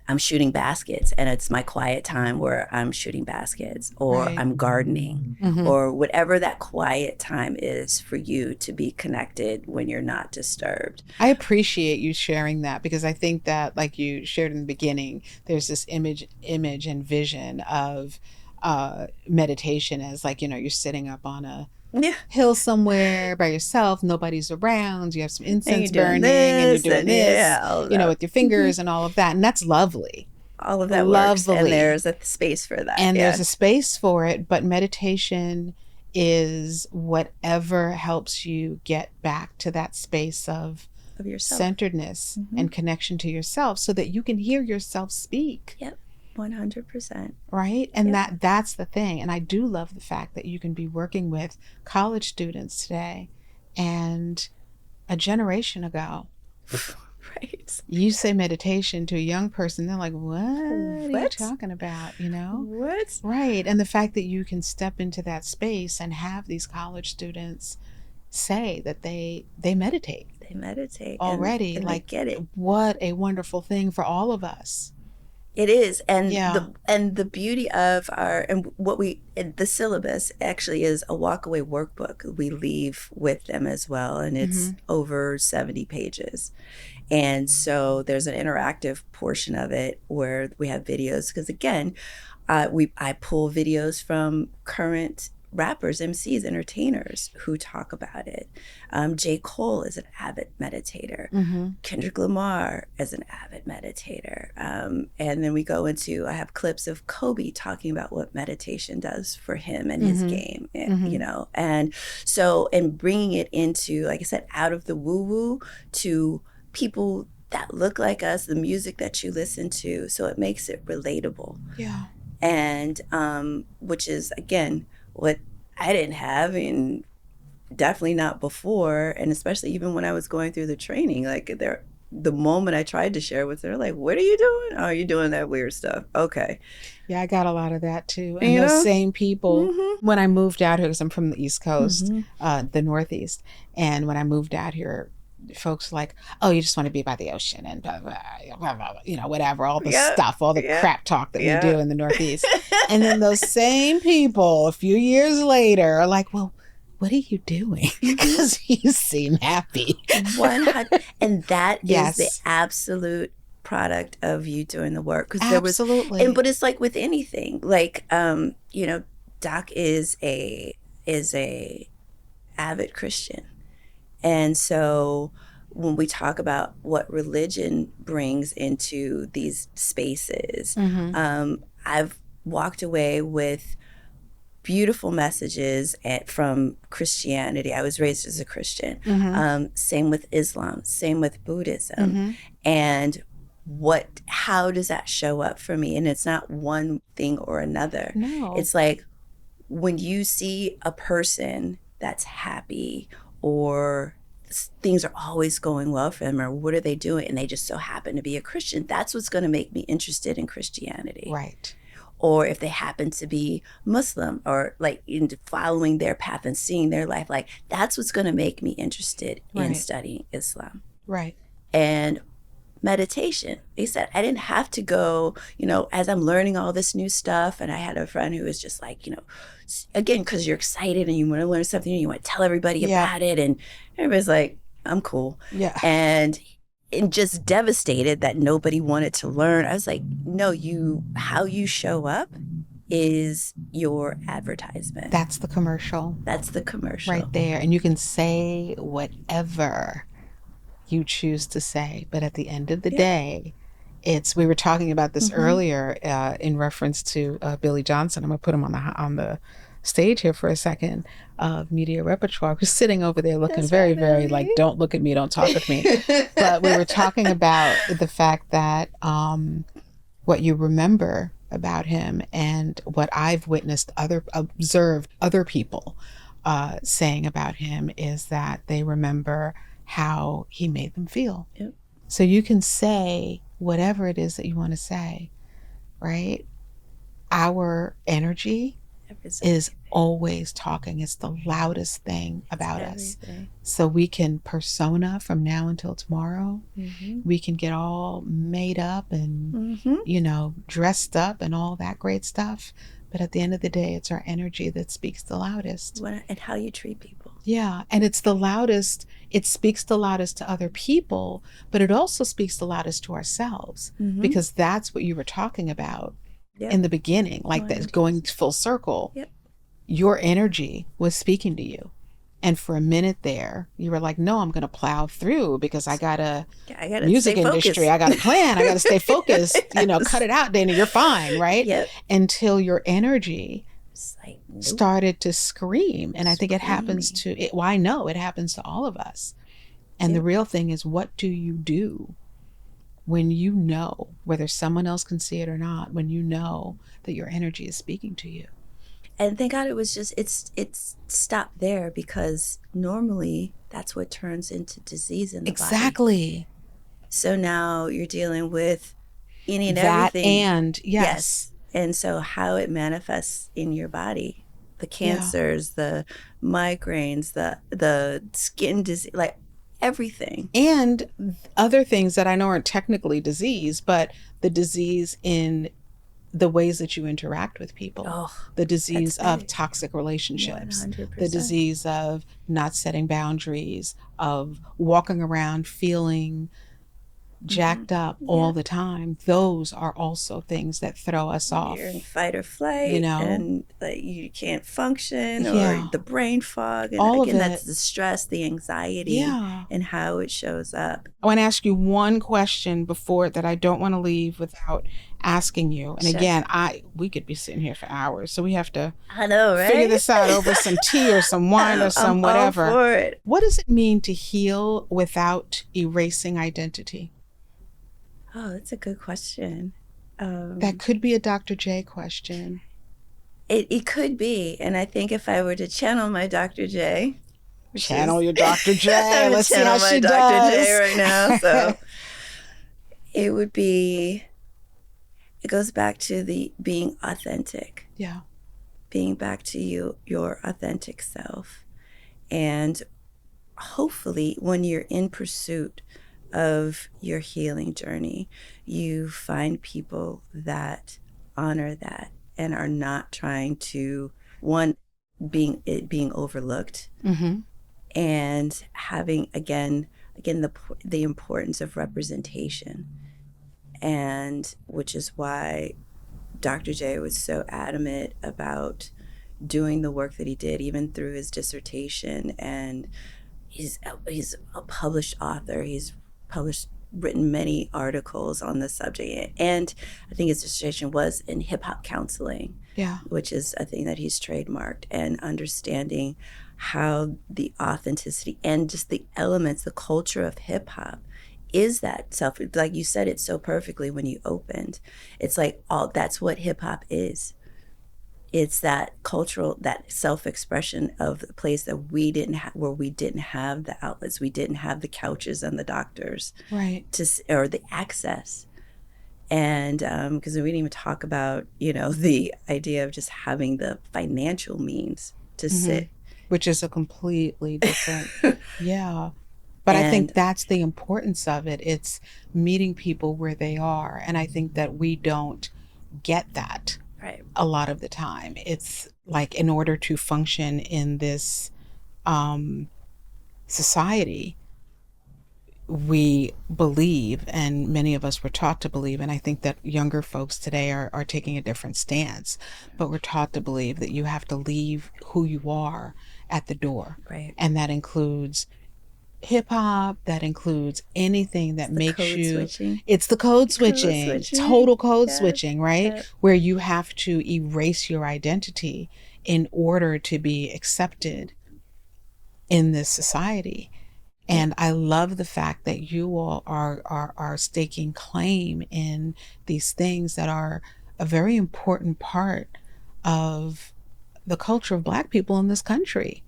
I'm shooting baskets and it's my quiet time where I'm shooting baskets, or Right. I'm gardening, Mm-hmm. or whatever that quiet time is for you to be connected when you're not disturbed. I appreciate you sharing that because I think that, like you shared in the beginning, there's this image and vision of meditation as like, you're sitting up on a Yeah. hill somewhere by yourself, nobody's around, you have some And you're incense doing burning and you're this doing and this, yeah, all of that. with your fingers and all of that. And that's lovely. All of that works. And Lovely. there's a space for that. And there's Yeah. a space for it, but meditation is whatever helps you get back to that space of Of yourself. centeredness Mm-hmm. and connection to yourself so that you can hear yourself speak. Yep. 100%. Right. And Yep. that's the thing. And I do love the fact that you can be working with college students today and a generation ago. Right. You say meditation to a young person, they're like, what are you What? talking about? You know? What? Right. And the fact that you can step into that space and have these college students say that they meditate They meditate already, and they like, get it. what a wonderful thing for all of us. It is, Yeah. and the beauty of our and what we and the syllabus actually is a walkaway workbook we leave with them as well, and Mm-hmm. it's over 70 pages. And so there's an interactive portion of it where we have videos because again, I pull videos from current rappers, MCs, entertainers who talk about it. J. Cole is an avid meditator. Mm-hmm. Kendrick Lamar is an avid meditator. And then we go into, I have clips of Kobe talking about what meditation does for him and his Mm-hmm. game, Mm-hmm. you know. And so, and bringing it into, like I said, out of the woo woo to people that look like us, the music that you listen to. So it makes it relatable. Yeah. And which is, again, what I didn't have and definitely not before, and especially even when I was going through the training, like the moment I tried to share with her, like, what are you doing? Oh, you're doing that weird stuff. Okay. Yeah, I got a lot of that too. And You those know? same people, Mm-hmm. when I moved out here, because I'm from the East Coast, Mm-hmm. the Northeast, and when I moved out here, folks were like, oh, you just want to be by the ocean and blah, blah, blah, blah, blah, you know, whatever, all the Yeah. stuff, all the Yeah. crap talk that we Yeah. do in the Northeast. And then those same people a few years later are like, well, what are you doing? Because you seem happy. 100, and that is the Yes. absolute product of you doing the work, because there was, Absolutely. and but it's like with anything, like you know, Doc is a avid Christian, and so when we talk about what religion brings into these spaces, Mhm. I've walked away with beautiful messages from Christianity. I was raised as a Christian. Mhm. Same with Islam, same with Buddhism. Mhm. And how does that show up for me? And it's not one thing or another. No. It's like when you see a person that's happy, or things are always going well for them, or what are they doing? And they just so happen to be a Christian. That's what's going to make me interested in Christianity. Right. Or if they happen to be Muslim, or like in following their path and seeing their life, like that's what's going to make me interested in Right. studying Islam. Right. And meditation, they said I didn't have to go, you know, as I'm learning all this new stuff. And I had a friend who was just like, you know, again, because you're excited and you want to learn something and you want to tell everybody Yeah. about it, and everybody's like, I'm cool. Yeah. And just devastated that nobody wanted to learn. I was like, no, how you show up is your advertisement. That's the commercial That's the commercial. right there. And you can say whatever you choose to say. But at the end of the Yeah. day, we were talking about this Mhm. earlier in reference to Billy Johnson. I'm going to put him on the stage here for a second, of Media Repertoire, who's sitting over there looking That's very, right, very Billy. like, don't look at me, don't talk with me. But we were talking about the fact that what you remember about him, and what I've observed other people saying about him, is that they remember how he made them feel. Yep. So you can say whatever it is that you want to say, right? Our energy is always talking. It's the loudest thing about us. So we can persona from now until tomorrow. Mm-hmm. We can get all made up and, Mm-hmm. you know, dressed up and all that great stuff. But at the end of the day, it's our energy that speaks the loudest. And how you treat people. Yeah. And it's the loudest. It speaks the loudest to other people, but it also speaks the loudest to ourselves, Mm-hmm. because that's what you were talking about Yep. in the beginning, like that, going full circle. Yep. Your energy was speaking to you. And for a minute there, you were like, no, I'm going to plow through because I got a music industry. I got a plan. I got to stay focused. Yes. You know, cut it out, Dana. You're fine, right? Yep. Until your energy Like, nope. started to scream. And I think it happens to it. Well, I know it happens to all of us. And the real thing is, what do you do when you know, whether someone else can see it or not, when you know that your energy is speaking to you? And thank God it was just, it's stopped there, because normally that's what turns into disease in the body. Exactly. So now you're dealing with any and That everything. and yes. Yes. And so how it manifests in your body, the Yeah. cancers, the migraines, the skin disease, like everything. And other things that I know aren't technically disease, but the disease in the ways that you interact with people, Oh, the that's disease of big. toxic relationships, the 100%. disease of not setting boundaries, of walking around feeling Mm-hmm. jacked up all Yeah. the time. Those are also things that throw us You're in off, fight or you flight, know? and like you can't function, or Yeah, the brain fog. And all of again, that's it. the stress, the anxiety, Yeah. and how it shows up. I want to ask you one question before that I don't want to leave without asking you. And Sure. again, we could be sitting here for hours, so we have to I know, figure right? this out over some tea or some wine or I'm some all whatever. for it. What does it mean to heal without erasing identity? Oh, that's a good question. That Um, could be a Dr. J question. it could be. And I think if I were to channel my Dr. J, which Channel is, your Dr. J. I'm Let's see how channeling my she Dr. J does. right now. So it would be, it goes back to the being authentic, Yeah. being back to you, your authentic self. And hopefully, when you're in pursuit of your healing journey, you find people that honor that and are not trying to, one, being overlooked, Mm-hmm. and having again the importance of representation, and which is why Dr. J was so adamant about doing the work that he did, even through his dissertation. And he's a published author. He's published written many articles on the subject, and I think his dissertation was in hip hop counseling, Yeah. which is a thing that he's trademarked, and understanding how the authenticity and just the elements, the culture of hip hop is that self, like you said it so perfectly when you opened. It's like all that's what hip hop is. It's that cultural, that self-expression of the place that we didn't have, where we didn't have the outlets, we didn't have the couches and the doctors Right. to, or the access. And because we didn't even talk about, the idea of just having the financial means to Mm-hmm. sit. Which is a completely different, yeah. But I think And that's the importance of it. It's meeting people where they are. And I think that we don't get that right. a lot of the time. It's like in order to function in this society, we believe, and many of us were taught to believe, and I think that younger folks today are taking a different stance, but we're taught to believe that you have to leave who you are at the door. Right. And that includes hip hop, that includes anything that It's the makes code you, switching. it's the code Code switching, switching. total code Yeah. switching, right? Yeah. Where you have to erase your identity in order to be accepted in this society. And I love the fact that you all are staking claim in these things that are a very important part of the culture of Black people in this country,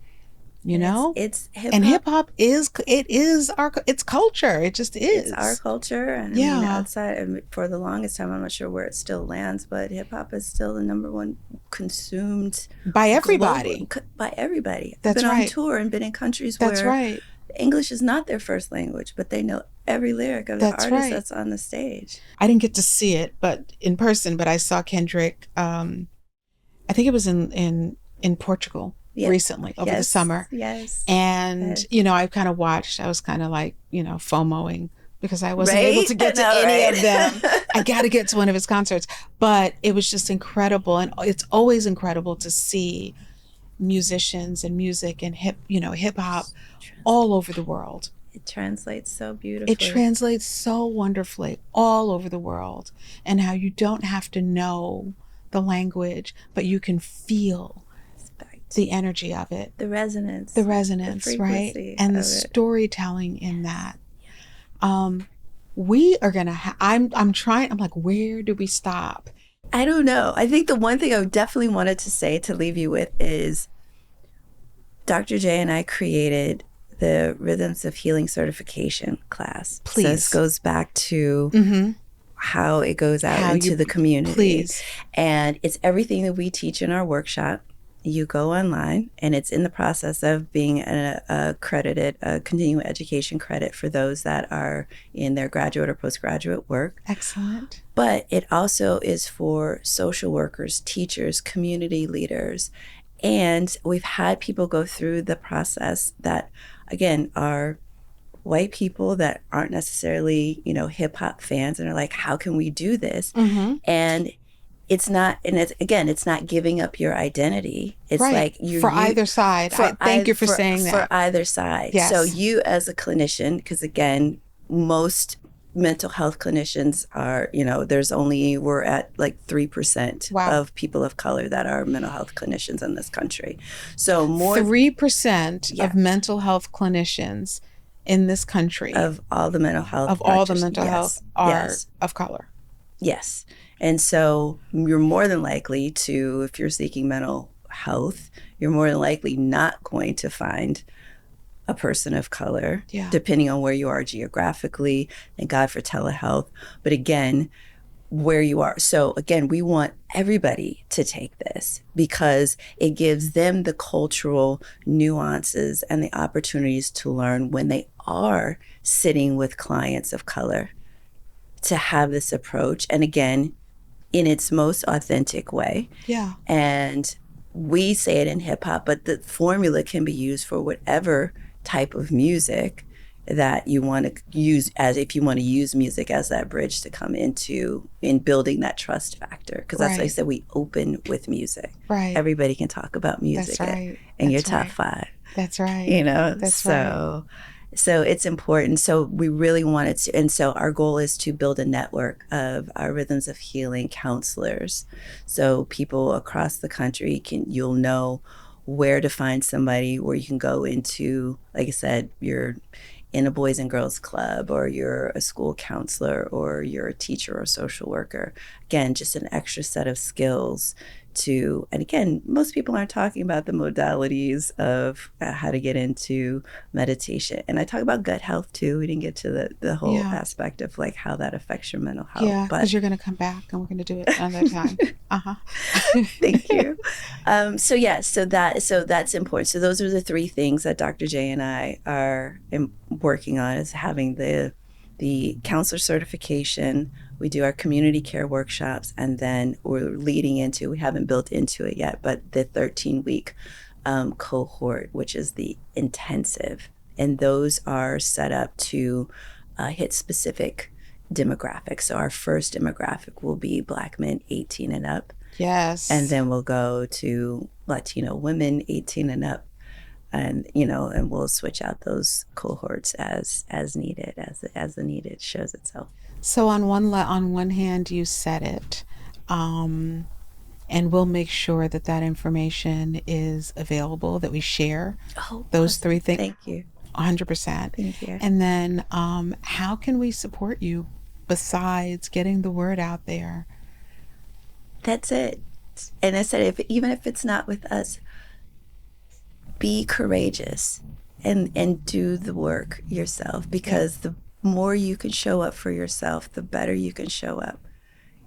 you And know? it's hip And hip hop. hop is it's culture. It just It's our is. culture. And I mean, Yeah. outside, I mean, for the longest time, I'm not sure where it still lands, but hip hop is still the number one consumed By global everybody. by everybody. I've That's been on right. tour and been in countries That's where right. English is not their first language, but they know every lyric of the That's artist right. that's on the stage. I didn't get to see it, but in person, but I saw Kendrick. I think it was in Portugal Yep. recently over the Yes. summer. Yes. And, Yes. I kind of watched, I was kind of like, FOMOing because I wasn't able Right? to I get to know, any right? of them. I got to get to one of his concerts, but it was just incredible. And it's always incredible to see musicians and music and hip hop all over the world. It translates so beautifully. It translates so wonderfully all over the world, and how you don't have to know the language, but you can feel the energy of it, the resonance, the resonance, the right? frequency And the of it. storytelling in that. We are gonna. I'm trying. I'm like, where do we stop? I don't know. I think the one thing I definitely wanted to say to leave you with is Dr. J and I created the Rhythms of Healing certification class. So this Please. goes back to Mm-hmm. how it goes out How into you, the community. please. And it's everything that we teach in our workshop. You go online, and it's in the process of being accredited, a continuing education credit for those that are in their graduate or postgraduate work. Excellent. But it also is for social workers, teachers, community leaders. And we've had people go through the process that, again, are white people that aren't necessarily, hip hop fans, and are like, how can we do this? Mm-hmm. And it's not, and it's, again, it's not giving up your identity. It's Right. like you For either side. Thank you for saying for that. either side. So Yes. you as a clinician, because again, most mental health clinicians are, we're at like 3% Wow. of people of color that are mental health clinicians in this country. So more 3% yeah, of mental health clinicians in this country, of all the mental health of all the practitioners, mental health, yes, are yes, of color. yes. And so you're more than likely to, if you're seeking mental health, you're more than likely not going to find a person of color, Yeah. depending on where you are geographically. Thank God for telehealth. But again, where you are. So again, we want everybody to take this because it gives them the cultural nuances and the opportunities to learn when they are sitting with clients of color, to have this approach. And again, in its most authentic way. Yeah. And we say it in hip hop, but the formula can be used for whatever type of music that you want to use, as if you want to use music as that bridge to come into in building that trust factor. Because that's why I Right. said we open with music. Right. Everybody can talk about music That's right. in your That's top right. 5. That's right. That's right. So it's important. So we really wanted to, and so our goal is to build a network of our Rhythms of Healing counselors. So people across the country you'll know where to find somebody where you can go into, like I said, you're in a Boys and Girls Club, or you're a school counselor, or you're a teacher or social worker. Again, just an extra set of skills to, and again, most people aren't talking about the modalities of how to get into meditation. And I talk about gut health too. We didn't get to the whole Yeah. aspect of like how that affects your mental health. Yeah, But because you're going to come back and we're going to do it another time. Uh-huh. thank you. So that's important. So those are the 3 things that Dr. J and I are working on: is having the counselor certification. We do our community care workshops, and then we're leading into, we haven't built into it yet, but the 13-week cohort, which is the intensive. And those are set up to hit specific demographics. So our first demographic will be Black men 18 and up. Yes. And then we'll go to Latino women 18 and up. And we'll switch out those cohorts as needed, as the needed shows itself. So on one hand, you said it, and we'll make sure that information is available, that we share those awesome. 3 things. Thank you. 100%. Thank you. And then how can we support you besides getting the word out there? That's it. And I said, even if it's not with us, be courageous and do the work yourself, because the more you can show up for yourself, the better you can show up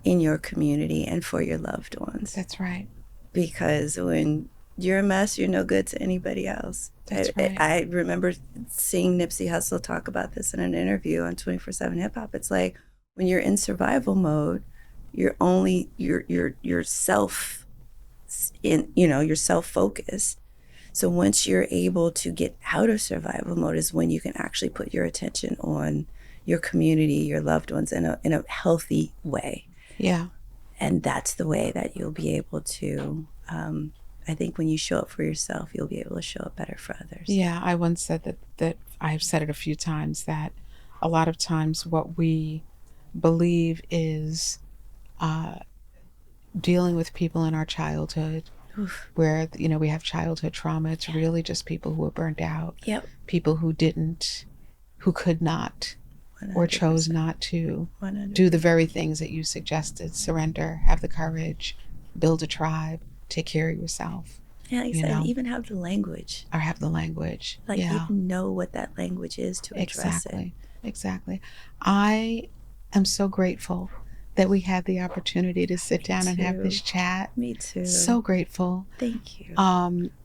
in your community and for your loved ones. That's right. Because when you're a mess, you're no good to anybody else. That's right. I remember seeing Nipsey Hussle talk about this in an interview on 24/7 Hip Hop. It's like, when you're in survival mode, you're only you're self you're self-focused. So once you're able to get out of survival mode is when you can actually put your attention on your community, your loved ones, in a healthy way. Yeah. And that's the way that you'll be able to, I think when you show up for yourself, you'll be able to show up better for others. Yeah, I once said that I've said it a few times, that a lot of times what we believe is dealing with people in our childhood, where we have childhood trauma. It's really just people who are burned out. Yep. People who could not, 100%. or chose not to 100%. do the very things that you suggested: surrender, have the courage, build a tribe, take care of yourself. Yeah, like I you said, know, even have the language. or have the language. Like Yeah, even know what that language is to address it. exactly. Exactly. I am so grateful that we had the opportunity to sit Me down and have too. this chat. Me too. So grateful. Thank you.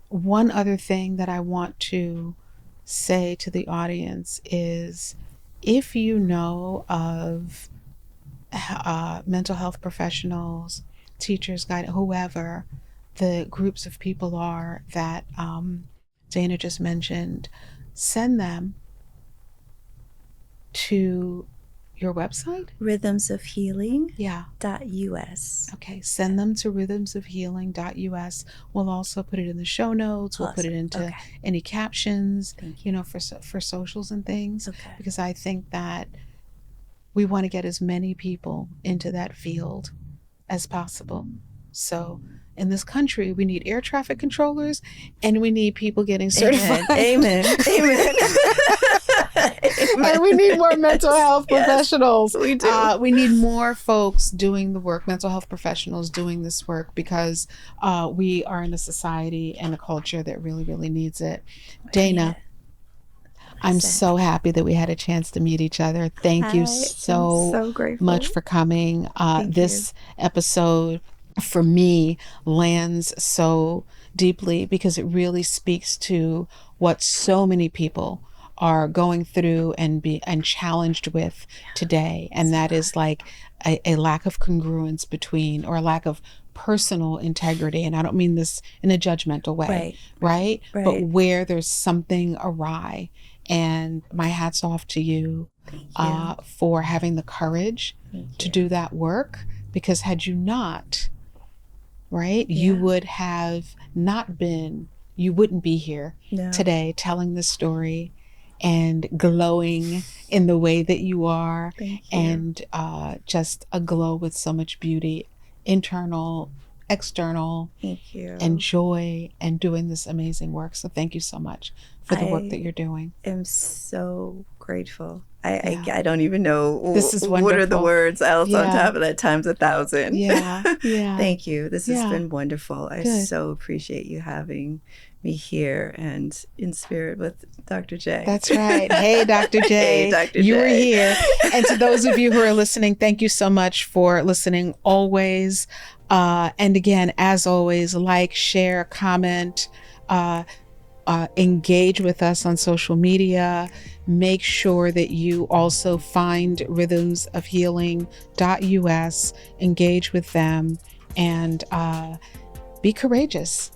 One other thing that I want to say to the audience is if you know of mental health professionals, teachers, guide, whoever the groups of people are that Dana just mentioned, send them to your website? Yeah. rhythmsofhealing.us. Okay. Send them to rhythmsofhealing.us. We'll also put it in the show notes. We'll put it Awesome. into Okay. any captions, Thank you you. know, for socials and things, Okay. because I think that we want to get as many people into that field as possible. So in this country, we need air traffic controllers and we need people getting certified. Amen. Amen. And we need more mental health Yes, professionals. we do. We need more folks doing the work, mental health professionals doing this work, because we are in a society and a culture that really, really needs it. Dana, I'm so happy that we had a chance to meet each other. Thank you so grateful. much for coming. Thank This episode for me lands so deeply because it really speaks to what so many people are going through and challenged with today, and that is like a lack of congruence between, or a lack of personal integrity, and I don't mean this in a judgmental way, right? But where there's something awry. And my hat's off to you, for having the courage to do that work, because had you not, right, you would have not been, you wouldn't be here today telling this story and glowing in the way that you are. And just aglow with so much beauty, internal, external, and joy, and doing this amazing work. So thank you so much for the work that you're doing. I'm so grateful. I don't even know This is what are the wonderful. words else on top of that times 1,000. Yeah. Thank you. This has been wonderful. I so appreciate you having me here and in spirit with Dr. J. That's right. Hey, Dr. J. Hey, Dr. You J. were here. And to those of you who are listening, thank you so much for listening always. And again, as always, like, share, comment, engage with us on social media. Make sure that you also find rhythmsofhealing.us, engage with them, and be courageous.